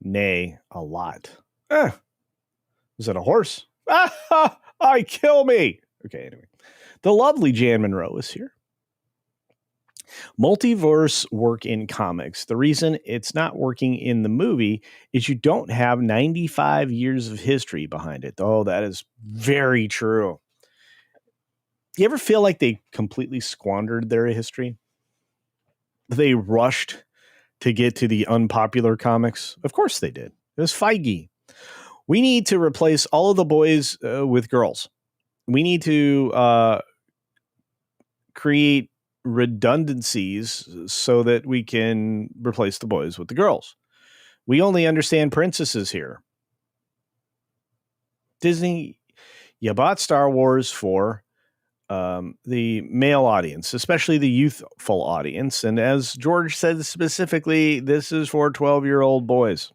nay, a lot. Was it a horse? I kill me. Okay, anyway. The lovely Jan Monroe is here. Multiverse work in comics. The reason it's not working in the movie is you don't have 95 years of history behind it. Oh, that is very true. Do you ever feel like they completely squandered their history? They rushed to get to the unpopular comics? Of course they did. It was Feige. We need to replace all of the boys with girls. We need to create redundancies so that we can replace the boys with the girls. We only understand princesses here. Disney, you bought Star Wars for the male audience, especially the youthful audience. And as George said specifically, this is for 12-year-old boys.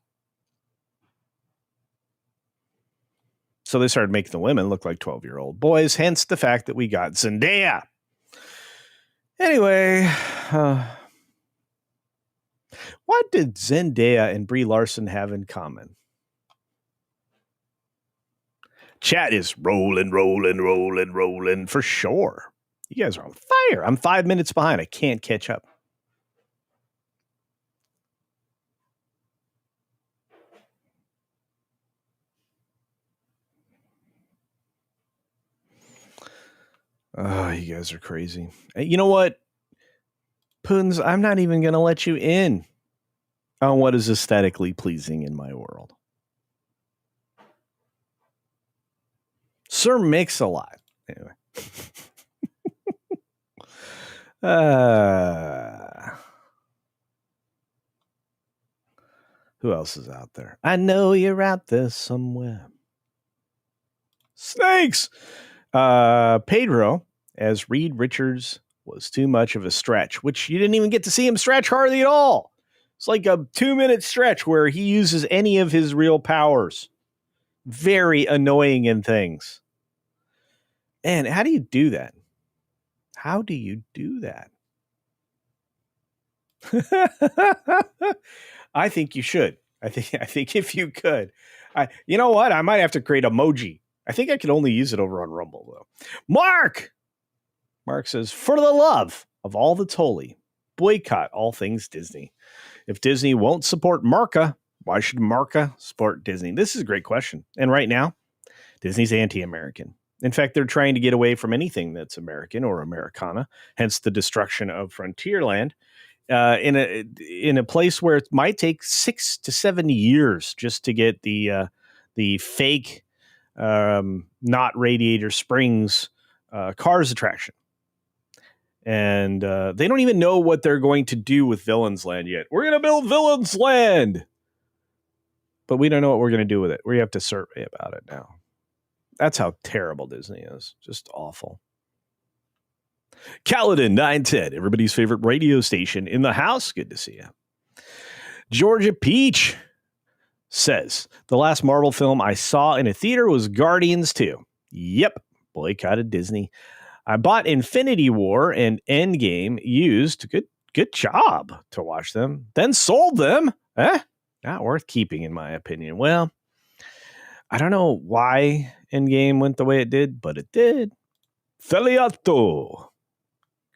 So they started making the women look like 12-year-old boys, hence the fact that we got Zendaya. Anyway, what did Zendaya and Brie Larson have in common? Chat is rolling for sure. You guys are on fire. I'm 5 minutes behind. I can't catch up. Oh, you guys are crazy. You know what? Poons, I'm not even going to let you in on what is aesthetically pleasing in my world. Sir Mix-a-Lot. Anyway. Who else is out there? I know you're out there somewhere. Snakes! Pedro as Reed Richards was too much of a stretch, which you didn't even get to see him stretch hardly at all. It's like a 2-minute stretch where he uses any of his real powers. Very annoying in things. And how do you do that? How do you do that? I think you should. I think if you could, you know what? I might have to create emoji. I think I can only use it over on Rumble though. Mark says, for the love of all that's holy, boycott all things Disney. If Disney won't support Marca, why should Marca support Disney? This is a great question. And right now, Disney's anti-American. In fact, they're trying to get away from anything that's American or Americana, hence the destruction of Frontierland. In a place where it might take 6 to 7 years just to get the fake not Radiator Springs Cars attraction. And they don't even know what they're going to do with Villains Land yet. We're going to build Villains Land, but we don't know what we're going to do with it. We have to survey about it now. That's how terrible Disney is. Just awful. Caledon 910, everybody's favorite radio station in the house. Good to see you. Georgia Peach says, the last Marvel film I saw in a theater was Guardians 2. Yep, boycotted Disney. I bought Infinity War and Endgame used. Good job to watch them. Then sold them. Not worth keeping, in my opinion. Well, I don't know why Endgame went the way it did, but it did. Feliato.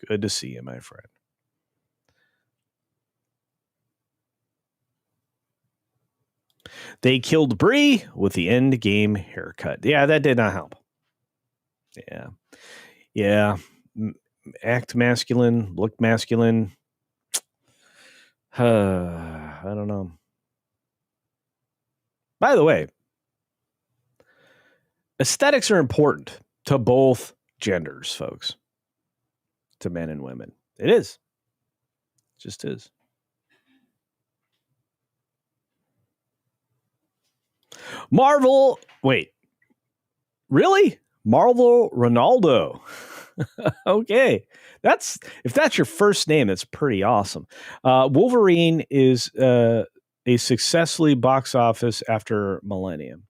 Good to see you, my friend. They killed Brie with the Endgame haircut. Yeah, that did not help. Yeah. Act masculine, look masculine. I don't know. By the way, aesthetics are important to both genders, folks. To men and women. It is. It just is. Marvel. Wait. Really? Marvel Ronaldo. Okay. If that's your first name, that's pretty awesome. Wolverine is a successfully box office after Millennium.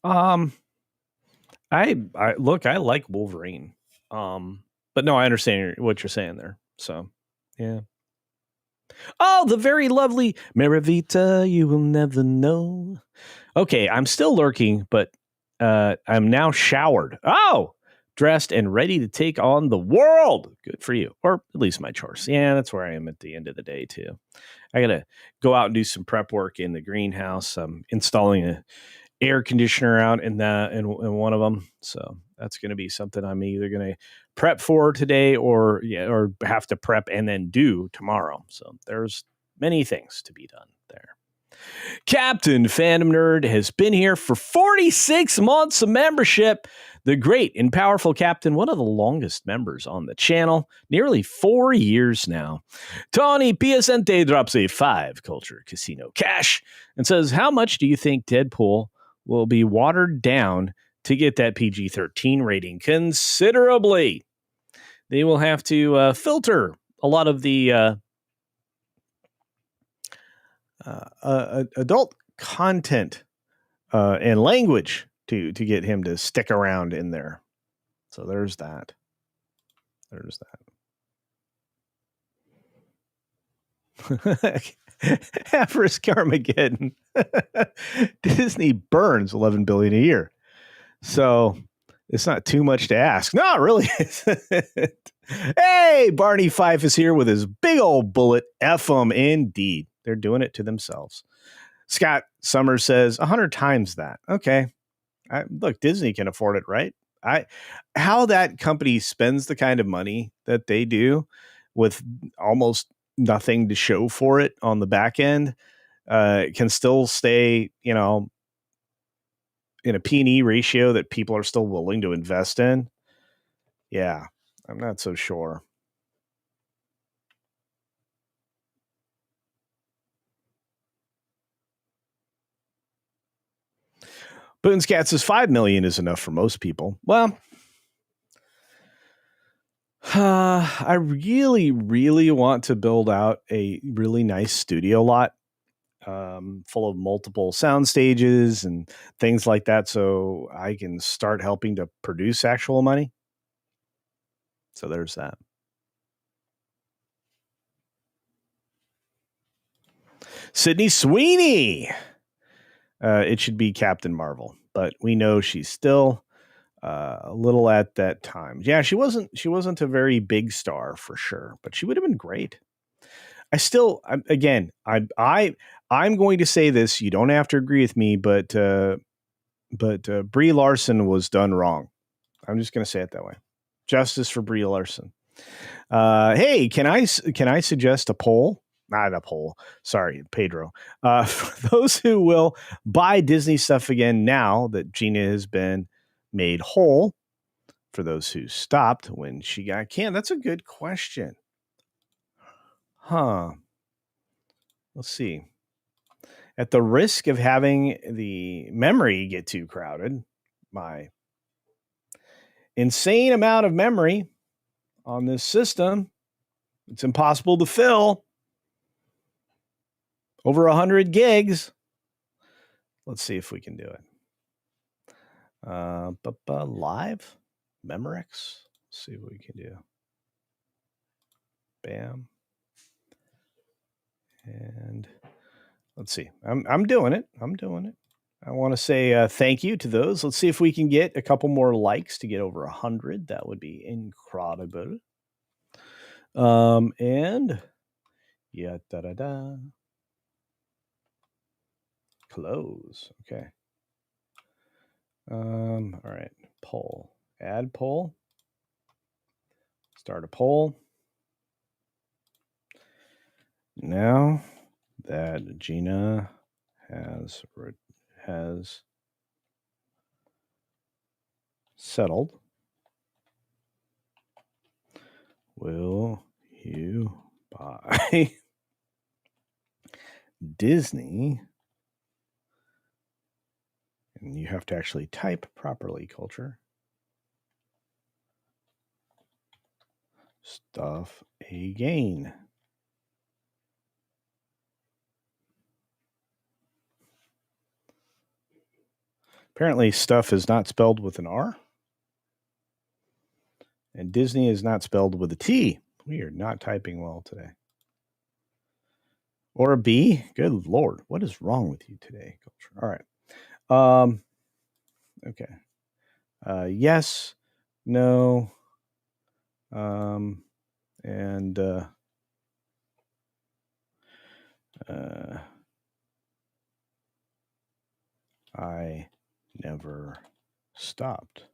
I like Wolverine. But no, I understand what you're saying there. So, yeah. Oh, the very lovely Maravita, you will never know. Okay, I'm still lurking, but I'm now showered. Oh, dressed and ready to take on the world. Good for you. Or at least my chores. Yeah, that's where I am at the end of the day, too. I got to go out and do some prep work in the greenhouse. I'm installing a air conditioner out in one of them. So that's going to be something I'm either going to prep for today or have to prep and then do tomorrow. So there's many things to be done there. Captain Phantom Nerd has been here for 46 months of membership. The great and powerful Captain, one of the longest members on the channel, nearly 4 years now. Tony Piacente drops a 5 Culture Casino cash and says, how much do you think Deadpool will be watered down to get that PG-13 rating? Considerably. They will have to filter a lot of the adult content and language to get him to stick around in there. So there's that. Avarice Carmageddon. Disney burns $11 billion a year, so it's not too much to ask. No, really. Hey, Barney Fife is here with his big old bullet. F them, indeed. They're doing it to themselves. Scott Summers says 100 times that. Okay, look, Disney can afford it, right? How that company spends the kind of money that they do with almost nothing to show for it on the back end can still stay, in a P&E ratio that people are still willing to invest in. Yeah, I'm not so sure. Boone's Cat says $5 million is enough for most people. Well, I really, really want to build out a really nice studio lot full of multiple sound stages and things like that, so I can start helping to produce actual money. So there's that. Sydney Sweeney. It should be Captain Marvel, but we know she's still a little at that time. Yeah, she wasn't a very big star for sure, but she would have been great. I'm going to say this. You don't have to agree with me, but Brie Larson was done wrong. I'm just going to say it that way. Justice for Brie Larson. Hey, can I suggest a poll? Not a poll. Sorry, Pedro. For those who will buy Disney stuff again now that Gina has been made whole, for those who stopped when she got canned, that's a good question. Huh. Let's see. At the risk of having the memory get too crowded, my insane amount of memory on this system, it's impossible to fill. Over 100 gigs. Let's see if we can do it. Live Memorex. Let's see what we can do. Bam. And let's see. I'm doing it. I want to say thank you to those. Let's see if we can get a couple more likes to get over 100. That would be incredible. And yeah, da. Close. Okay. All right. Poll. Add poll. Start a poll. Now that Gina has settled, will you buy Disney? And you have to actually type properly, Culture. Stuff again. Apparently, stuff is not spelled with an R. And Disney is not spelled with a T. We are not typing well today. Or a B? Good Lord. What is wrong with you today, Culture? All right. Okay. Yes. No. And I never stopped.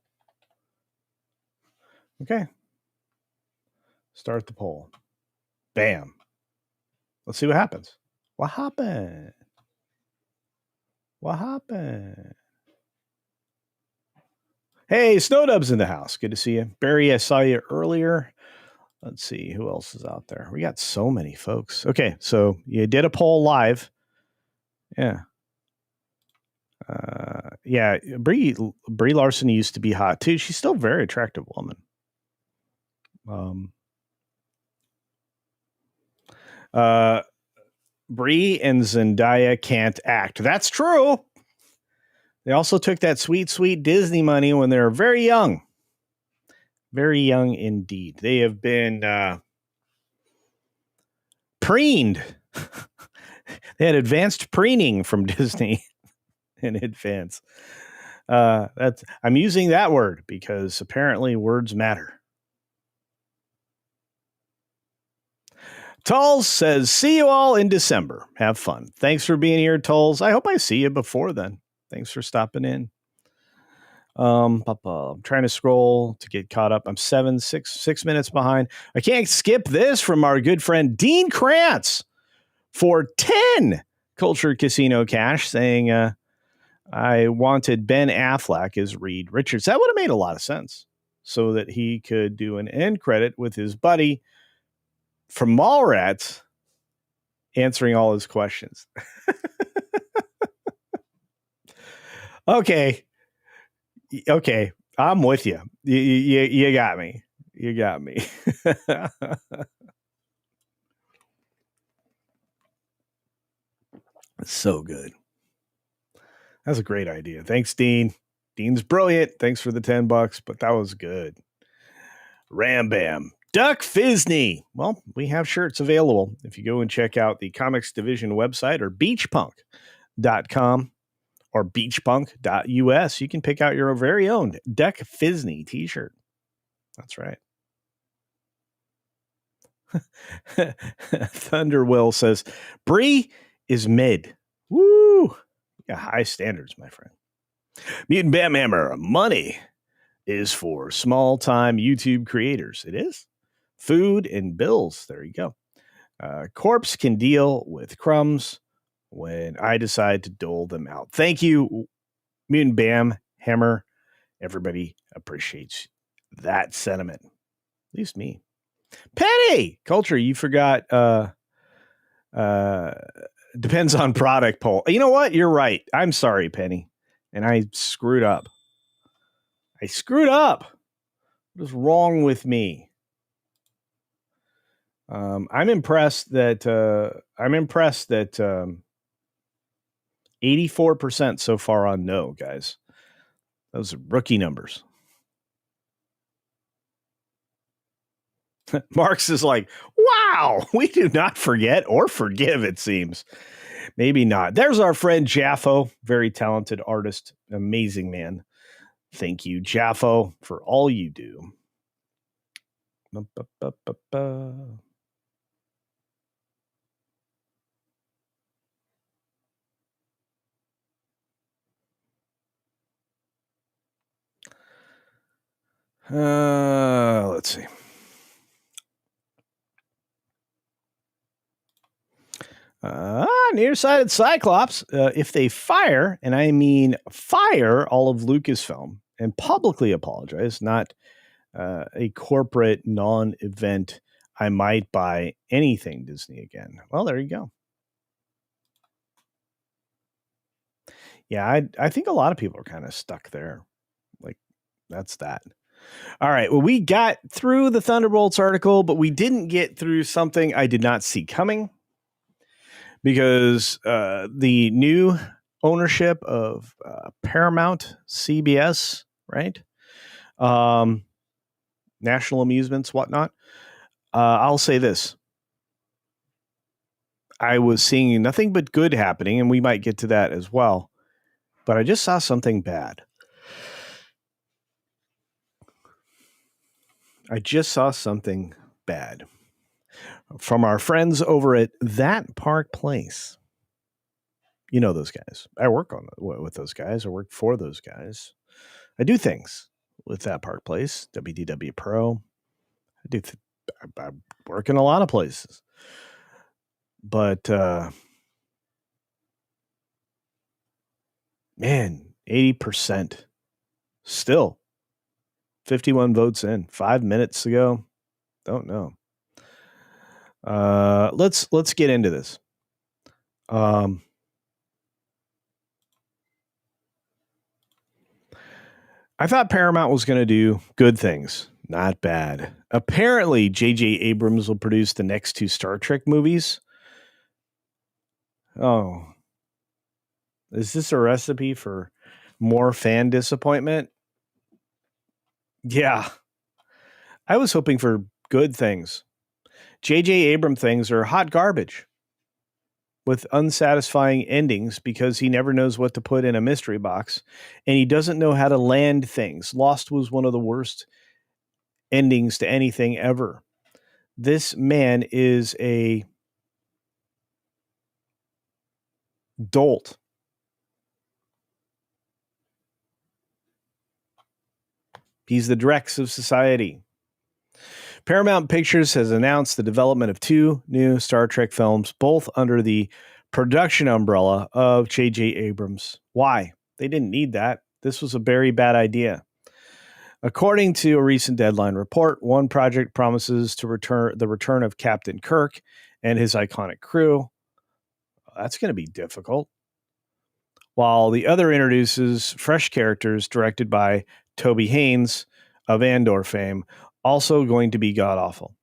Okay. Start the poll. Bam. Let's see what happens. What happened? Hey, Snowdub's in the house. Good to see you. Barry, I saw you earlier. Let's see who else is out there. We got so many folks. Okay, so you did a poll live. Yeah. Yeah, Brie Larson used to be hot too. She's still a very attractive woman. Brie and Zendaya can't act. That's true. They also took that sweet, sweet Disney money when they were very young. Very young indeed. They have been preened. They had advanced preening from Disney in advance. I'm using that word because apparently words matter. Tulls says, see you all in December. Have fun. Thanks for being here, Tulls. I hope I see you before then. Thanks for stopping in. I'm trying to scroll to get caught up. I'm 6 minutes behind. I can't skip this from our good friend Dean Krantz for 10 Culture Casino cash saying, I wanted Ben Affleck as Reed Richards. That would have made a lot of sense, so that he could do an end credit with his buddy from Mallrats answering all his questions. Okay. Okay. I'm with you. You got me. You got me. So good. That's a great idea. Thanks, Dean. Dean's brilliant. Thanks for the $10, but that was good. Ram Bam. Duck Fisney. Well, we have shirts available. If you go and check out the Comics Division website or beachpunk.com or beachpunk.us, you can pick out your very own Duck Fisney t-shirt. That's right. Thunder Will says, Bree is mid. Woo! Yeah, high standards, my friend. Mutant Bathammer, money is for small-time YouTube creators. It is. Food and bills. There you go. Corpse can deal with crumbs when I decide to dole them out. Thank you, Mutant Bam Hammer. Everybody appreciates that sentiment. At least me. Penny! Culture, you forgot depends on product poll. You know what? You're right. I'm sorry, Penny. And I screwed up. What is wrong with me? I'm impressed that 84% so far on no, guys. Those are rookie numbers. Marx is like, wow, we do not forget or forgive, it seems. Maybe not. There's our friend Jaffo, very talented artist, amazing man. Thank you, Jaffo, for all you do. Let's see. Nearsighted Cyclops, if they fire, and I mean fire all of Lucasfilm and publicly apologize, not a corporate non-event, I might buy anything Disney again. Well, there you go. Yeah, I think a lot of people are kind of stuck there. Like, that's that. All right. Well, we got through the Thunderbolts article, but we didn't get through something I did not see coming, because the new ownership of Paramount, CBS, right? National Amusements, whatnot. I'll say this. I was seeing nothing but good happening, and we might get to that as well. But I just saw something bad. From our friends over at That Park Place. You know those guys. I work with those guys. I work for those guys. I do things with That Park Place, WDW Pro. I work in a lot of places. But man, 80% still. 51 votes in. 5 minutes ago. Don't know. Let's get into this. I thought Paramount was going to do good things. Not bad. Apparently, J.J. Abrams will produce the next 2 Star Trek movies. Oh. Is this a recipe for more fan disappointment? Yeah. I was hoping for good things. J.J. Abrams things are hot garbage with unsatisfying endings because he never knows what to put in a mystery box, and he doesn't know how to land things. Lost was one of the worst endings to anything ever. This man is a dolt. He's the Drex of society. Paramount Pictures has announced the development of 2 new Star Trek films, both under the production umbrella of J.J. Abrams. Why? They didn't need that. This was a very bad idea. According to a recent Deadline report, one project promises to return of Captain Kirk and his iconic crew. That's going to be difficult. While the other introduces fresh characters directed by Toby Haynes of Andor fame, also going to be god awful.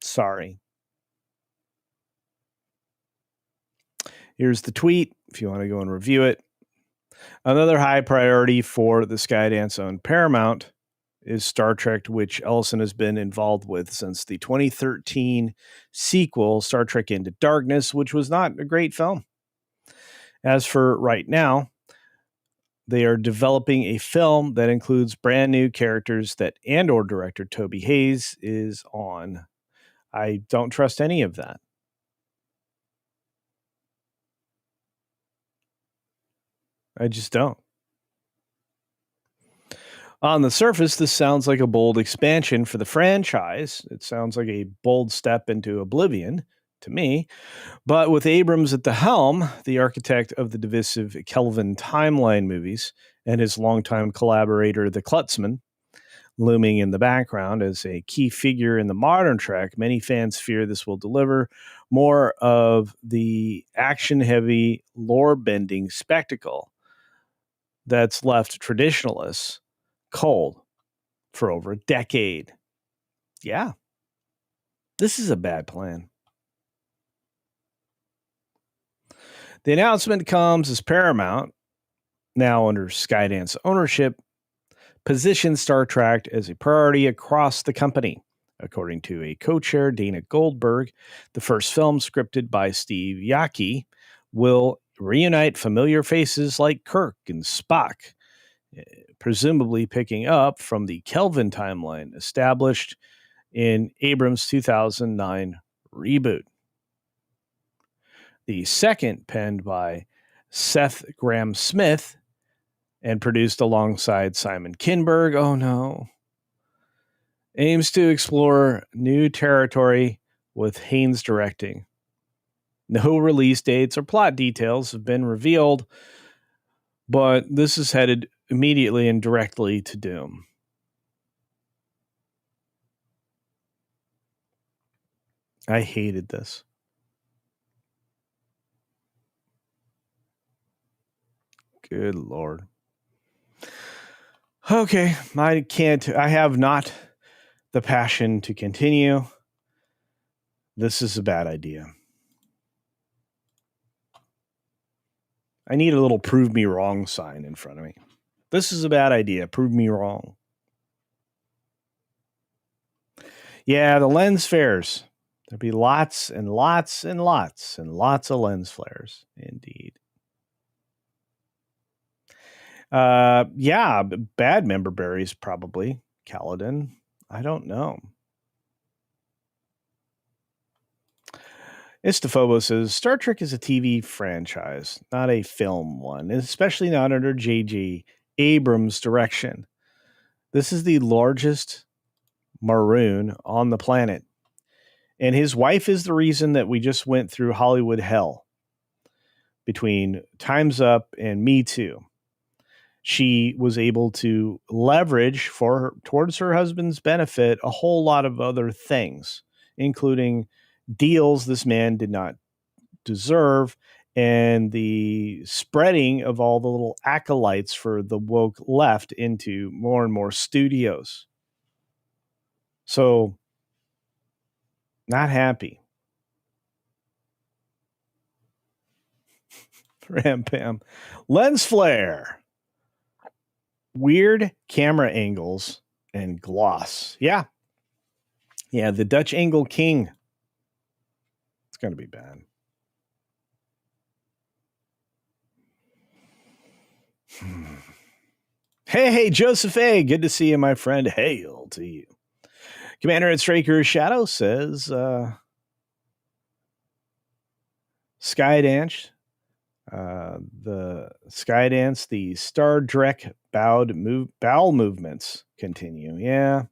Sorry. Here's the tweet if you want to go and review it. Another high priority for the Skydance owned Paramount is Star Trek, which Ellison has been involved with since the 2013 sequel, Star Trek Into Darkness, which was not a great film. As for right now, they are developing a film that includes brand new characters that Andor director Toby Hayes is on. I don't trust any of that. I just don't. On the surface, this sounds like a bold expansion for the franchise. It sounds like a bold step into oblivion to me. But with Abrams at the helm, the architect of the divisive Kelvin timeline movies, and his longtime collaborator, the Klutzman, looming in the background as a key figure in the modern Trek, many fans fear this will deliver more of the action-heavy, lore-bending spectacle that's left traditionalists cold for over a decade. Yeah, this is a bad plan. The announcement comes as Paramount, now under Skydance ownership, positions Star Trek as a priority across the company. According to a co-chair, Dana Goldberg, the first film, scripted by Steve Yaki, will reunite familiar faces like Kirk and Spock, presumably picking up from the Kelvin timeline established in Abrams' 2009 reboot. The second, penned by Seth Grahame-Smith and produced alongside Simon Kinberg, oh no, aims to explore new territory with Haynes directing. No release dates or plot details have been revealed, but this is headed immediately and directly to doom. I hated this. Good Lord. Okay, I have not the passion to continue. This is a bad idea. I need a little prove me wrong sign in front of me. This is a bad idea. Prove me wrong. Yeah, the lens flares. There'll be lots and lots and lots and lots of lens flares. Indeed. Yeah, bad member berries probably. Kaladin. I don't know. Istophobos says Star Trek is a TV franchise, not a film one, especially not under J.J. Abrams' direction. This is the largest maroon on the planet. And his wife is the reason that we just went through Hollywood hell between Time's Up and Me Too. She was able to leverage towards her husband's benefit a whole lot of other things, including deals this man did not deserve and the spreading of all the little acolytes for the woke left into more and more studios. So, not happy. Ram Pam. Lens flare. Weird camera angles and gloss. Yeah. Yeah, the Dutch angle king. It's going to be bad. Hey, Joseph A. Good to see you, my friend. Hail to you. Commander at Straker's Shadow says, Skydance, the Star Trek bowel movements continue. Yeah.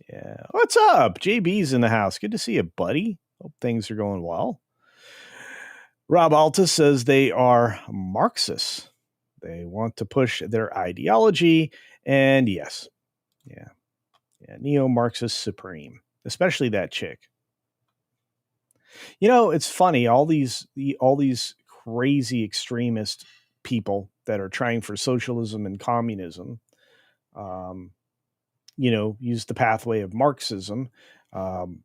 Yeah. What's up? JB's in the house. Good to see you, buddy. Hope things are going well. Rob Alta says they are Marxists. They want to push their ideology. And yes, yeah, neo-Marxist supreme, especially that chick. It's funny. All these crazy extremist people that are trying for socialism and communism, um, use the pathway of Marxism.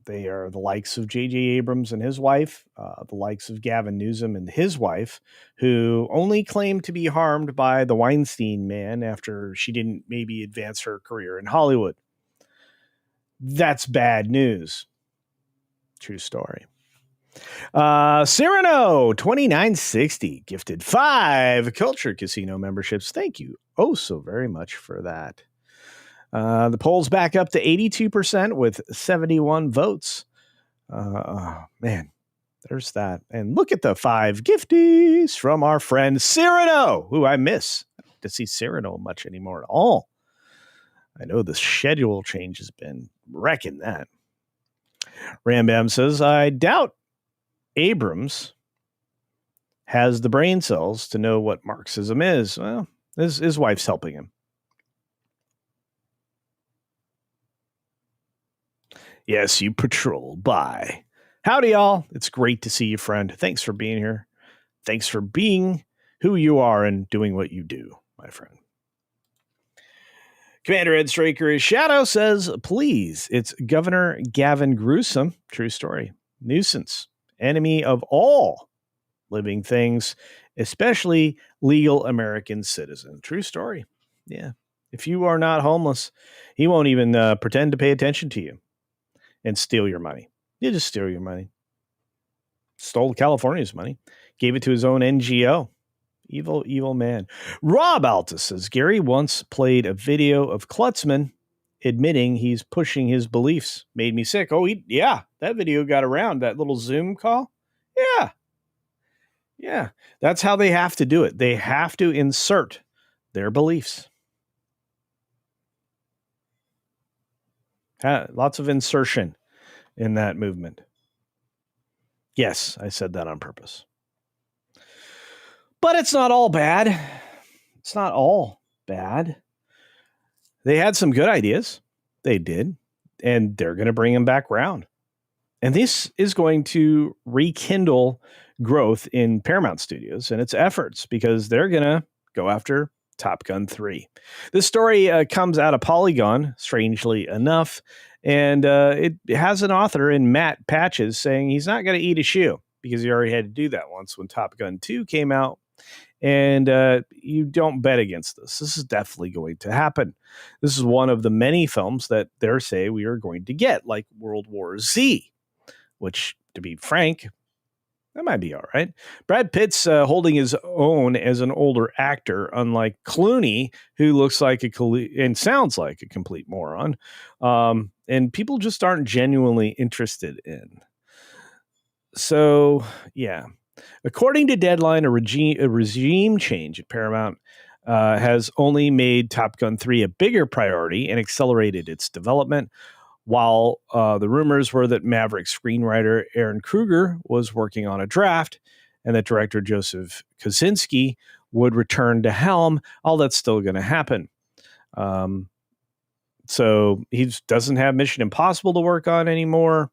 They are the likes of J.J. Abrams and his wife, the likes of Gavin Newsom and his wife, who only claimed to be harmed by the Weinstein man after she didn't maybe advance her career in Hollywood. That's bad news. True story. Cyrano 2960 gifted 5 Culture Casino memberships. Thank you so very much for that. The poll's back up to 82% with 71 votes. Man, there's that. And look at the 5 gifties from our friend Cyrano, who I miss. I don't get to see Cyrano much anymore at all. I know the schedule change has been wrecking that. Rambam says, I doubt Abrams has the brain cells to know what Marxism is. Well, his wife's helping him. Yes, you patrol by. Howdy, y'all. It's great to see you, friend. Thanks for being here. Thanks for being who you are and doing what you do, my friend. Commander Ed Straker Shadow says, please, it's Governor Gavin Newsom. True story. Nuisance. Enemy of all living things, especially legal American citizens. True story. Yeah. If you are not homeless, he won't even pretend to pay attention to you and steal your money. He'll just steal your money. Stole California's money. Gave it to his own NGO. Evil, evil man. Rob Altus says, Gary once played a video of Klutzman admitting he's pushing his beliefs. Made me sick. Oh, yeah. That video got around. That little Zoom call. Yeah. Yeah. That's how they have to do it. They have to insert their beliefs. Lots of insertion in that movement. Yes, I said that on purpose. But it's not all bad. It's not all bad. They had some good ideas. They did. And they're going to bring them back around. And this is going to rekindle growth in Paramount Studios and its efforts because they're going to go after Top Gun 3. This story comes out of Polygon, strangely enough. And it has an author in Matt Patches saying he's not going to eat a shoe because he already had to do that once when Top Gun 2 came out. And you don't bet against this. This is definitely going to happen. This is one of the many films that they say we are going to get, like World War Z, which, to be frank, that might be all right. Brad Pitt's holding his own as an older actor, unlike Clooney, who looks like and sounds like a complete moron. And people just aren't genuinely interested in. So, yeah. According to Deadline, a regime change at Paramount has only made Top Gun 3 a bigger priority and accelerated its development, while the rumors were that Maverick screenwriter Aaron Kruger was working on a draft and that director Joseph Kosinski would return to helm. All that's still going to happen. So he doesn't have Mission Impossible to work on anymore.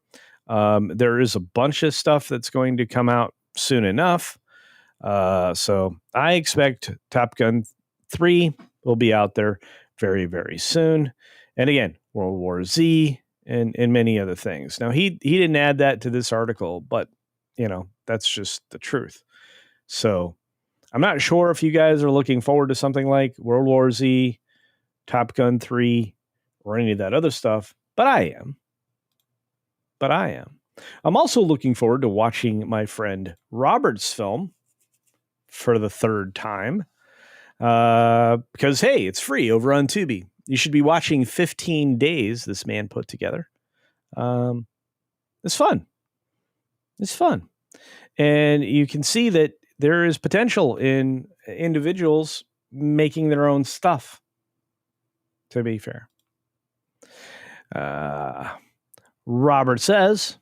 There is a bunch of stuff that's going to come out soon enough. So I expect Top Gun 3 will be out there very, very soon. And again, World War Z and many other things. Now, he didn't add that to this article, but, that's just the truth. So I'm not sure if you guys are looking forward to something like World War Z, Top Gun 3, or any of that other stuff, but I am. I'm also looking forward to watching my friend Robert's film for the third time because, hey, it's free over on Tubi. You should be watching 15 Days this man put together. It's fun. And you can see that there is potential in individuals making their own stuff, to be fair. Robert says,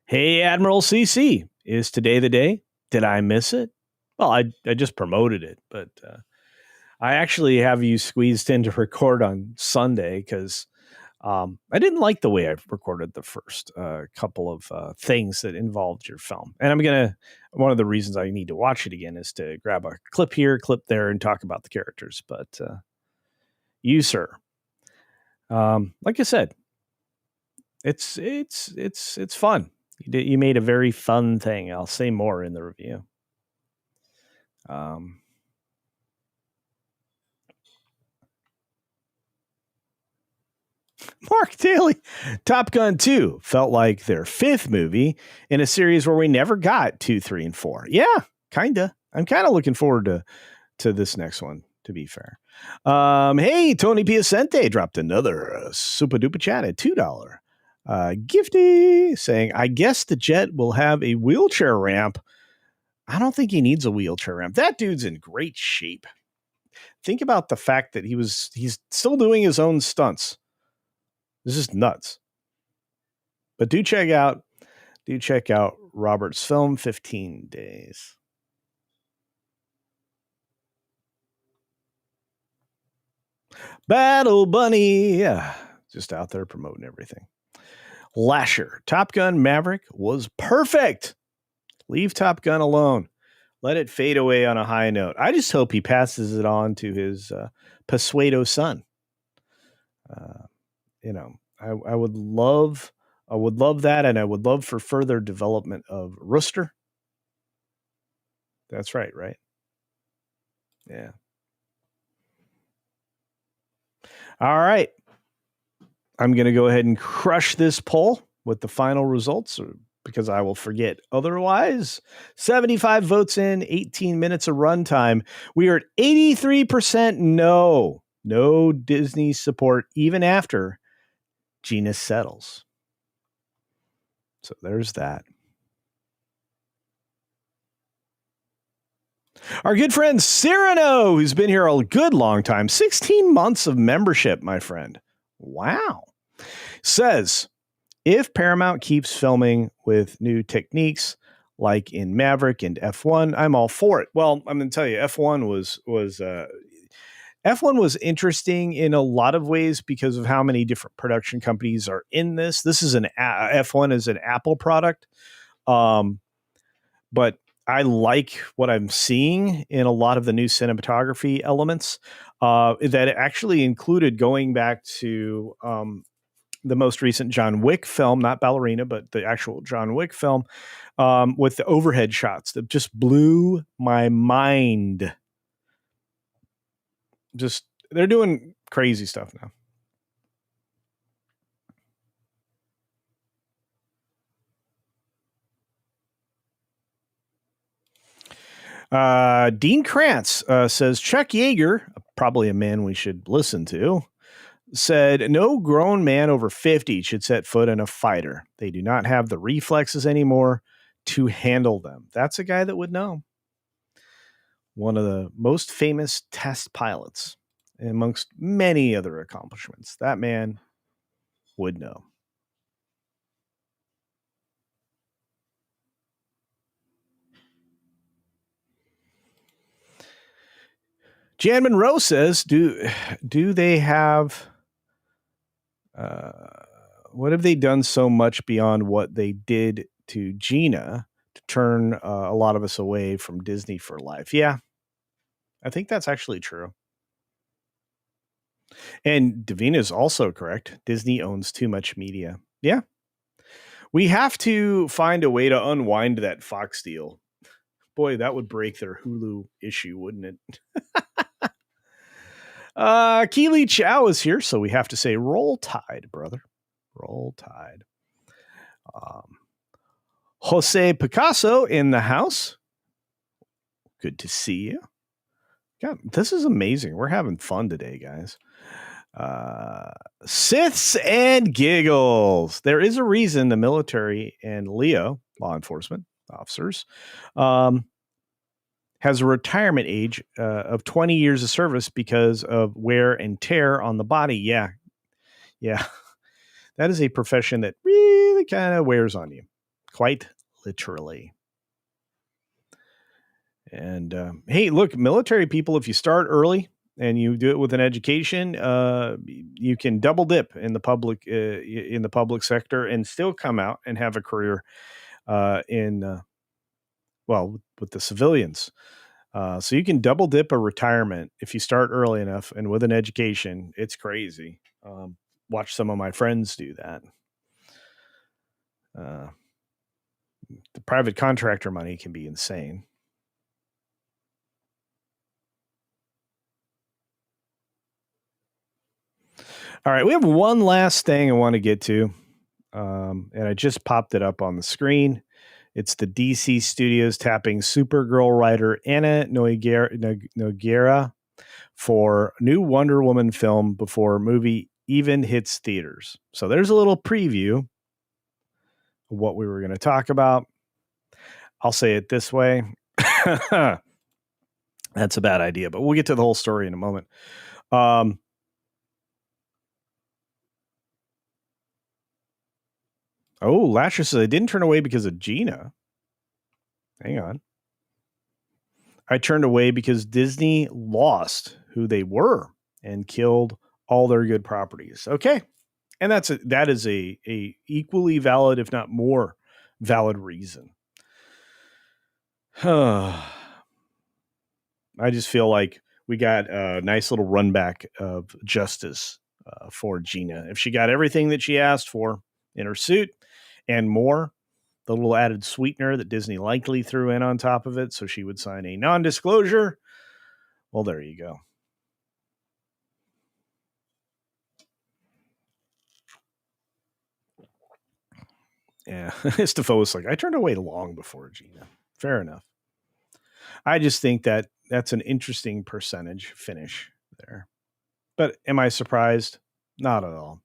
hey, Admiral CC, is today the day? Did I miss it? Well, I just promoted it, but I actually have you squeezed in to record on Sunday because I didn't like the way I recorded the first couple of things that involved your film. And one of the reasons I need to watch it again is to grab a clip here, clip there, and talk about the characters. But you, sir, like I said, it's fun. You made a very fun thing. I'll say more in the review. Mark Daly, Top Gun 2 felt like their fifth movie in a series where we never got 2, 3, and 4. Yeah, kinda. I'm kind of looking forward to this next one, to be fair. Hey, Tony Piacente dropped another super duper chat at $2. Gifty saying, I guess the jet will have a wheelchair ramp. I don't think he needs a wheelchair ramp. That dude's in great shape. Think about the fact that he's still doing his own stunts. This is nuts. But do check out Robert's film, 15 Days. Battle Bunny. Yeah, just out there promoting everything. Lasher, Top Gun Maverick was perfect. Leave Top Gun alone. Let it fade away on a high note. I just hope he passes it on to his Pasueto son. I would love that, and I would love for further development of Rooster. That's right? Yeah. All right. I'm going to go ahead and crush this poll with the final results because I will forget otherwise. 75 votes in, 18 minutes of runtime. We are at 83% no. No Disney support even after Gina settles. So there's that. Our good friend Cyrano, who's been here a good long time, 16 months of membership, my friend. Wow. Says, if Paramount keeps filming with new techniques like in Maverick and F1, I'm all for it. Well, I'm going to tell you, F1 was interesting in a lot of ways because of how many different production companies are in this. This is F1 is an Apple product. But I like what I'm seeing in a lot of the new cinematography elements that actually included going back to the most recent John Wick film, not Ballerina, but the actual John Wick film with the overhead shots that just blew my mind. Just, they're doing crazy stuff now. Dean Krantz says Chuck Yeager, probably a man we should listen to, said no grown man over 50 should set foot in a fighter. They do not have the reflexes anymore to handle them. That's a guy that would know. One of the most famous test pilots amongst many other accomplishments. That man would know. Jan Monroe says, do they have what have they done so much beyond what they did to Gina to turn a lot of us away from Disney for life? Yeah, I think that's actually true. And Davina is also correct. Disney owns too much media. Yeah. We have to find a way to unwind that Fox deal. Boy, that would break their Hulu issue, wouldn't it? Keely Chow is here, so we have to say roll tide, brother. Roll tide. Jose Picasso in the house. Good to see you. God, this is amazing. We're having fun today, guys. Siths and giggles. There is a reason the military and Leo, law enforcement officers, has a retirement age of 20 years of service because of wear and tear on the body. Yeah. That is a profession that really kind of wears on you, quite literally. And hey, look, military people, if you start early and you do it with an education, you can double dip in the public sector and still come out and have a career with the civilians. So you can double dip a retirement if you start early enough and with an education. It's crazy. Watch some of my friends do that. The private contractor money can be insane. All right, we have one last thing I want to get to, and I just popped it up on the screen. It's the DC Studios tapping Supergirl writer Anna Nogueira for new Wonder Woman film before movie even hits theaters. So there's a little preview of what we were going to talk about. I'll say it this way. That's a bad idea, but we'll get to the whole story in a moment. Lasher says I didn't turn away because of Gina. Hang on. I turned away because Disney lost who they were and killed all their good properties. Okay. And that is a equally valid, if not more valid reason. I just feel like we got a nice little run back of justice for Gina. If she got everything that she asked for in her suit and more, the little added sweetener that Disney likely threw in on top of it so she would sign a non-disclosure, well, there you go. Yeah, Stefo was like, I turned away long before Gina. Fair enough. I just think that that's an interesting percentage finish there. But am I surprised? Not at all.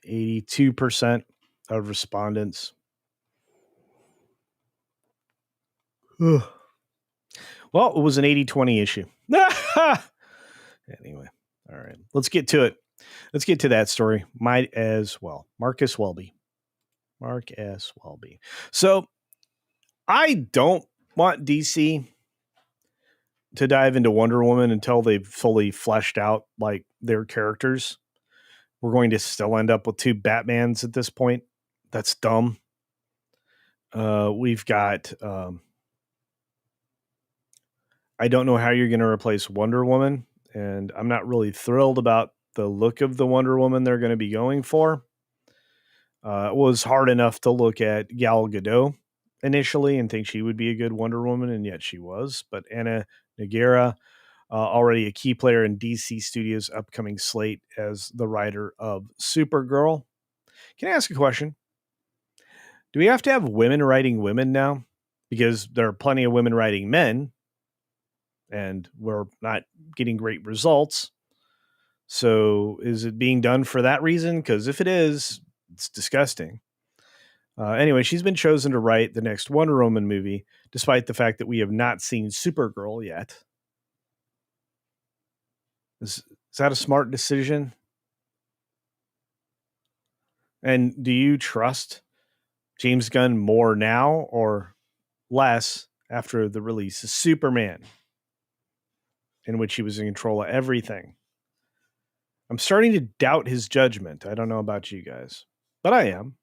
82% of respondents. Well, it was an 80-20 issue. Anyway, all right. Let's get to it. Let's get to that story. Might as well. Mark S. Welby. So I don't want DC to dive into Wonder Woman until they've fully fleshed out like their characters. We're going to still end up with two Batmans at this point. That's dumb. We've got I don't know how you're going to replace Wonder Woman, and I'm not really thrilled about the look of the Wonder Woman they're going to be going for. It was hard enough to look at Gal Gadot initially and think she would be a good Wonder Woman, and yet she was. But Anna Nogueira, already a key player in DC Studios' upcoming slate as the writer of Supergirl. Can I ask a question? Do we have to have women writing women now? Because there are plenty of women writing men, and we're not getting great results. So is it being done for that reason? Because if it is, it's disgusting. Anyway, she's been chosen to write the next Wonder Woman movie, despite the fact that we have not seen Supergirl yet. Is that a smart decision? And do you trust James Gunn more now or less after the release of Superman, in which he was in control of everything? I'm starting to doubt his judgment. I don't know about you guys, but I am.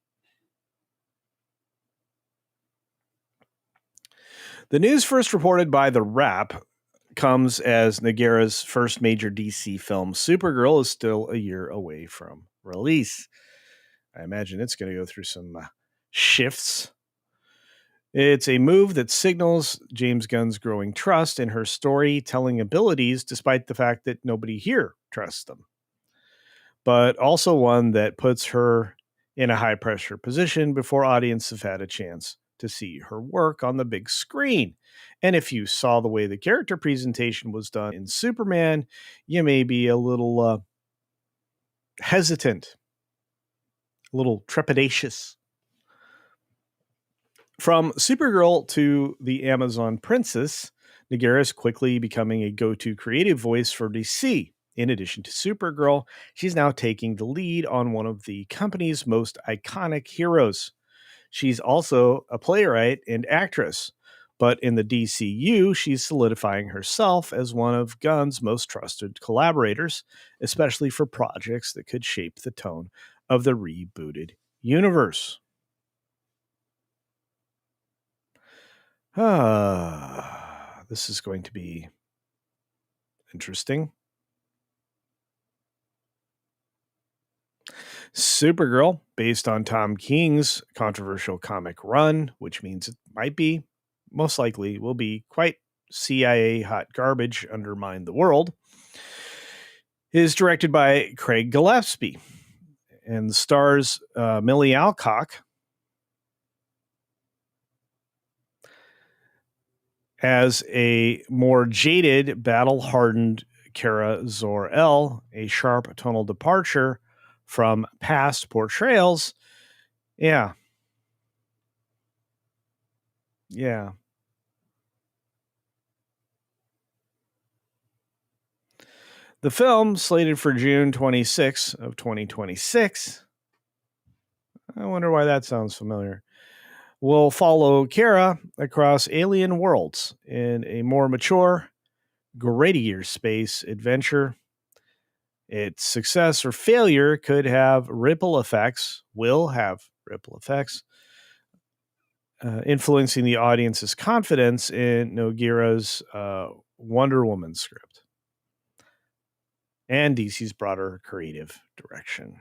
The news first reported by The Wrap comes as Nogueira's first major DC film, Supergirl, is still a year away from release. I imagine it's going to go through some shifts. It's a move that signals James Gunn's growing trust in her storytelling abilities, despite the fact that nobody here trusts them. But also one that puts her in a high-pressure position before audiences have had a chance to see her work on the big screen. And if you saw the way the character presentation was done in Superman, you may be a little hesitant, a little trepidatious. From Supergirl to the Amazon Princess, Nogueira is quickly becoming a go-to creative voice for DC. In addition to Supergirl, she's now taking the lead on one of the company's most iconic heroes. She's also a playwright and actress. But in the DCU, she's solidifying herself as one of Gunn's most trusted collaborators, especially for projects that could shape the tone of the rebooted universe. This is going to be interesting. Supergirl, based on Tom King's controversial comic run, which means it might be, most likely, will be quite CIA hot garbage, undermine the world, is directed by Craig Gillespie and stars Millie Alcock as a more jaded, battle-hardened Kara Zor-El, a sharp tonal departure from past portrayals. Yeah. The film, slated for June 26 of 2026, I wonder why that sounds familiar, will follow Kara across alien worlds in a more mature, gradier space adventure. Its success or failure could have ripple effects, influencing the audience's confidence in Nogira's Wonder Woman script and DC's broader creative direction.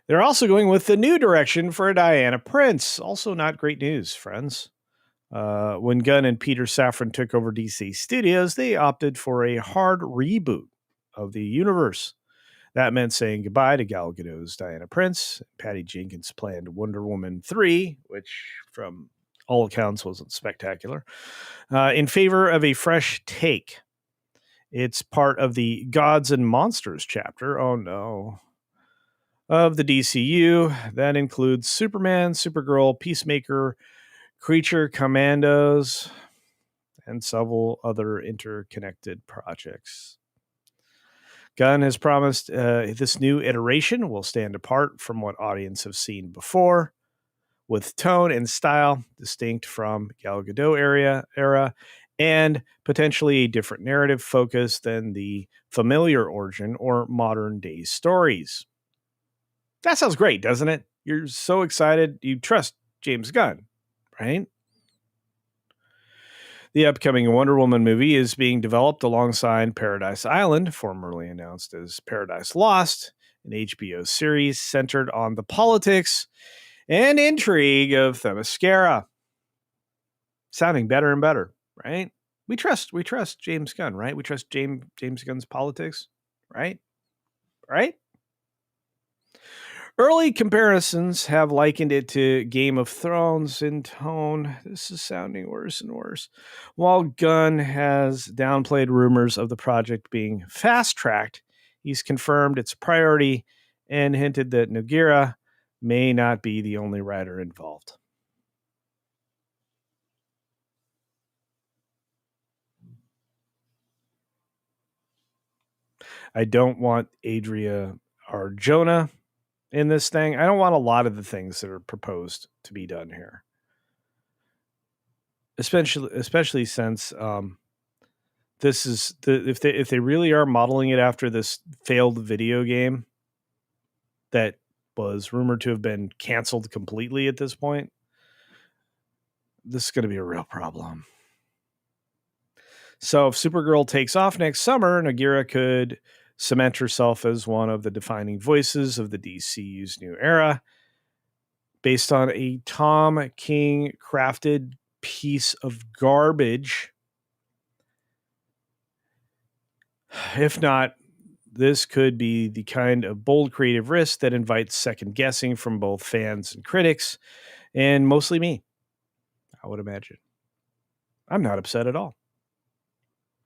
They're also going with the new direction for Diana Prince. Also not great news, friends. When Gunn and Peter Safran took over DC Studios, they opted for a hard reboot of the universe. That meant saying goodbye to Gal Gadot's Diana Prince, Patty Jenkins' planned Wonder Woman 3, which from all accounts wasn't spectacular, in favor of a fresh take. It's part of the Gods and Monsters chapter. Oh no. Of the DCU. That includes Superman, Supergirl, Peacemaker, Creature Commandos, and several other interconnected projects. Gunn has promised this new iteration will stand apart from what audience have seen before, with tone and style distinct from Gal Gadot era, and potentially a different narrative focus than the familiar origin or modern day stories. That sounds great, doesn't it? You're so excited. You trust James Gunn, right? The upcoming Wonder Woman movie is being developed alongside Paradise Island, formerly announced as Paradise Lost, an HBO series centered on the politics and intrigue of Themyscira. Sounding better and better, right? We trust James Gunn, right? We trust James Gunn's politics, right? Right? Early comparisons have likened it to Game of Thrones in tone. This is sounding worse and worse. While Gunn has downplayed rumors of the project being fast-tracked, he's confirmed its priority and hinted that Nogueira may not be the only writer involved. I don't want Adria Arjona in this thing. I don't want a lot of the things that are proposed to be done here, especially since this is if they really are modeling it after this failed video game that was rumored to have been canceled completely at this point. This is going to be a real problem. So if Supergirl takes off next summer, Nogueira could cement herself as one of the defining voices of the DCU's new era, based on a Tom King crafted piece of garbage. If not, this could be the kind of bold creative risk that invites second guessing from both fans and critics, and mostly me, I would imagine. I'm not upset at all.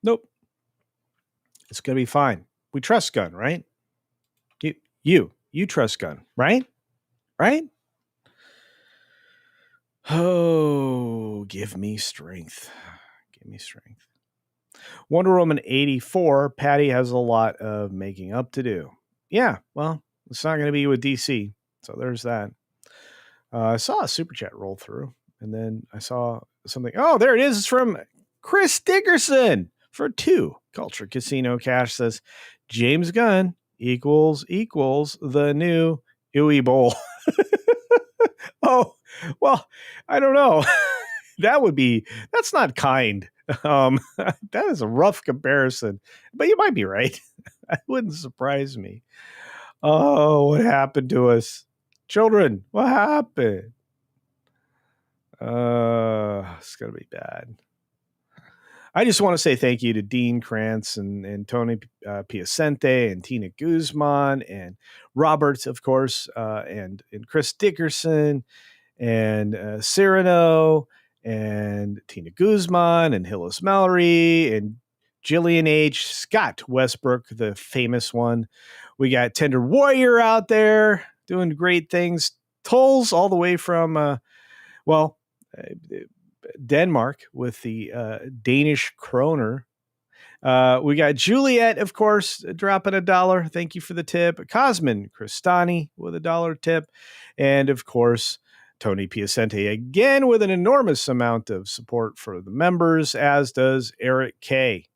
Nope. It's going to be fine. We trust Gunn, right? You trust Gunn, right? Right? Oh, give me strength. Give me strength. Wonder Woman 84, Patty has a lot of making up to do. Yeah, well, it's not going to be with DC. So there's that. I saw a super chat roll through, and then I saw something. Oh, there it is. It's from Chris Dickerson for 2. Culture Casino Cash says James Gunn equals the new Uwe Bowl. Oh, well, I don't know. That's not kind. That is a rough comparison, but you might be right. That wouldn't surprise me. Oh, what happened to us? Children, what happened? It's going to be bad. I just want to say thank you to Dean Krantz and Tony Piacente and Tina Guzman and Robert, of course, and Chris Dickerson and Cyrano and Tina Guzman and Hillis Mallory and Jillian H. Scott Westbrook, the famous one. We got Tender Warrior out there doing great things. Tolls all the way from, Denmark with the Danish kroner. We got Juliet, of course, dropping $1. Thank you for the tip. Cosmin Cristani with $1 tip. And, of course, Tony Piacente again with an enormous amount of support for the members, as does Eric K.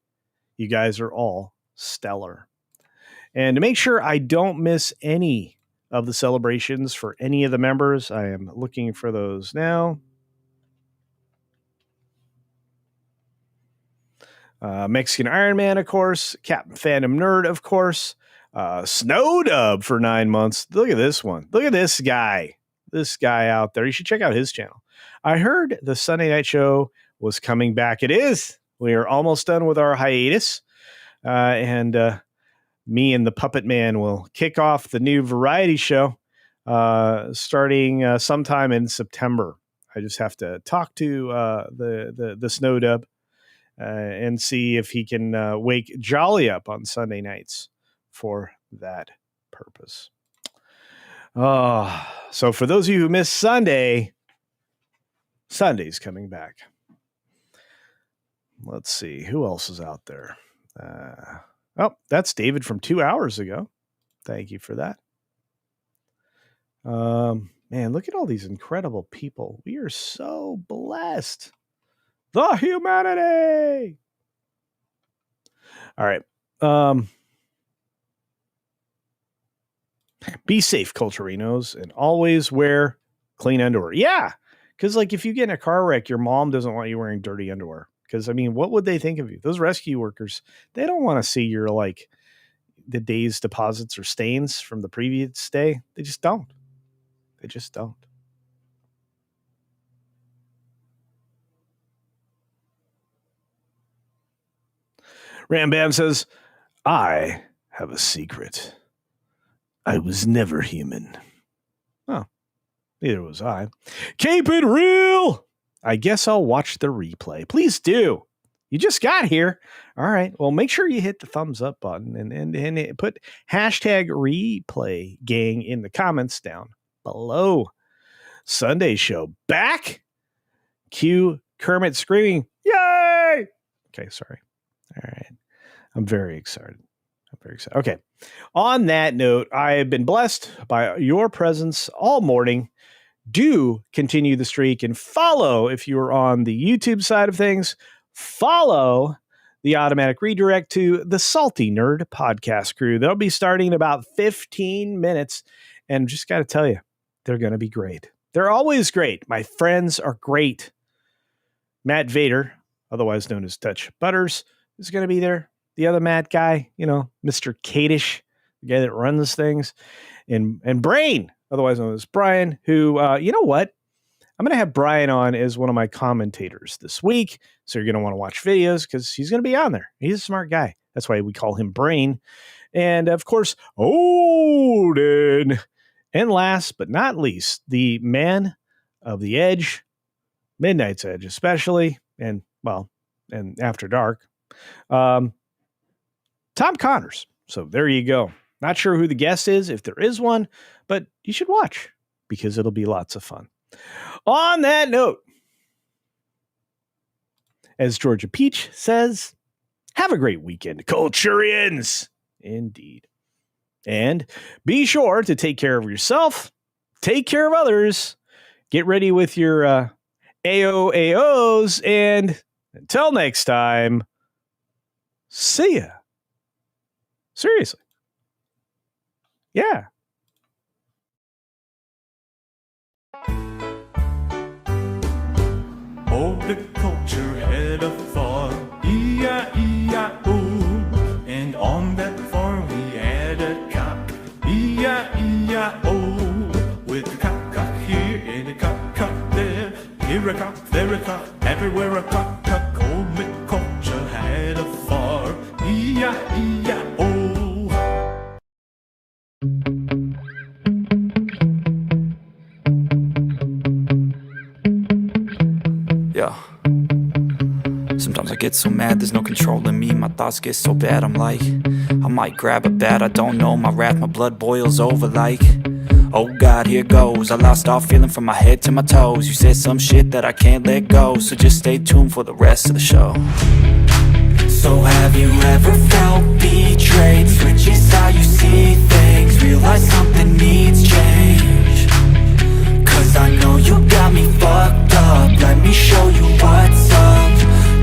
You guys are all stellar. And to make sure I don't miss any of the celebrations for any of the members, I am looking for those now. Mexican Iron Man, of course. Captain Phantom Nerd, of course. Snow Dub for 9 months. Look at this one. Look at this guy. This guy out there. You should check out his channel. I heard the Sunday night show was coming back. It is. We are almost done with our hiatus. And me and the Puppet Man will kick off the new variety show starting sometime in September. I just have to talk to the Snow Dub and see if he can wake Jolly up on Sunday nights for that purpose. So for those of you who missed Sunday, Sunday's coming back. Let's see. Who else is out there? That's David from 2 hours ago. Thank you for that. Man, look at all these incredible people. We are so blessed. The humanity. All right. Be safe, Culturinos, and always wear clean underwear. Yeah, because like if you get in a car wreck, your mom doesn't want you wearing dirty underwear. Because I mean, what would they think of you? Those rescue workers, they don't want to see your like the day's deposits or stains from the previous day. They just don't. They just don't. Ram Bam says, I have a secret. I was never human. Oh, neither was I. Keep it real. I guess I'll watch the replay. Please do. You just got here. All right. Well, make sure you hit the thumbs up button and put hashtag replay gang in the comments down below. Sunday show back. Cue Kermit screaming, yay! Okay, sorry. All right. I'm very excited. Okay. On that note, I have been blessed by your presence all morning. Do continue the streak and follow if you are on the YouTube side of things. Follow the automatic redirect to the Salty Nerd podcast crew. They'll be starting in about 15 minutes. And just got to tell you, they're going to be great. They're always great. My friends are great. Matt Vader, otherwise known as Dutch Butters, is going to be there. The other Matt guy, Mr. Kadish, the guy that runs things, and Brain, otherwise known as Brian, who, you know what? I'm going to have Brian on as one of my commentators this week. So you're going to want to watch videos because he's going to be on there. He's a smart guy. That's why we call him Brain. And of course, Odin. And last but not least, the man of the edge, Midnight's Edge especially, and After Dark, Tom Connors. So there you go. Not sure who the guest is, if there is one, but you should watch because it'll be lots of fun. On that note, as Georgia Peach says, have a great weekend, Culturians. Indeed. And be sure to take care of yourself take care of others, get ready with your AOAOs, and until next time, see ya. Seriously. Yeah. Oh, the culture had a farm, E-I-E-I-O. And on that farm we had a cock, E-I-E-I-O. With a cock here and a cock there. Here a cock, there a cock, everywhere a cock. Oh, the culture had a farm, E-I-E-I-O. Yeah. Sometimes I get so mad, there's no controlling me. My thoughts get so bad, I'm like, I might grab a bat, I don't know. My wrath, my blood boils over like, oh God, here goes. I lost all feeling from my head to my toes. You said some shit that I can't let go, so just stay tuned for the rest of the show. So have you ever felt betrayed? Switches how you see things, realize something needs change. Cause I know you got me fucked up, let me show you what's up.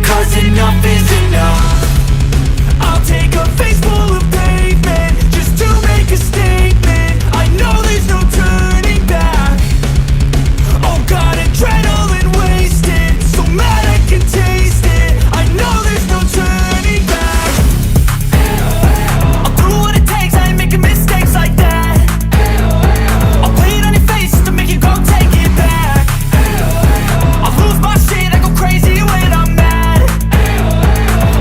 Cause enough is enough. I'll take a face full of pavement just to make a statement. I know there's no turning back. Oh God, adrenaline wasted, so mad I can taste it. I know there's no turning back. I'll do what it takes, I ain't making mistakes like that. I'll play it on your face to make you go take it back. I'll lose my shit, I go crazy when I'm mad.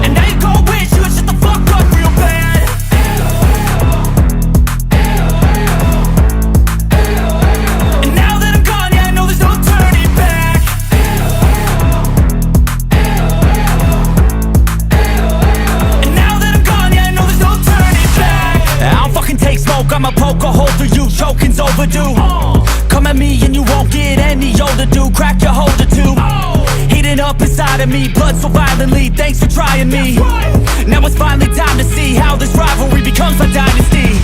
And now you go wish you would shut the fuck up real bad. And now that I'm gone, yeah, I know there's no turning back. And now that I'm gone, yeah, I know there's no turning back. I don't fucking take smoke, I'ma poke a hole through you, choking's overdue. Come at me and you won't get any older, dude. Crack your holder too. Heating up inside of me, blood so violently. Thanks for trying me. Now it's finally time to see how this rivalry becomes a dynasty.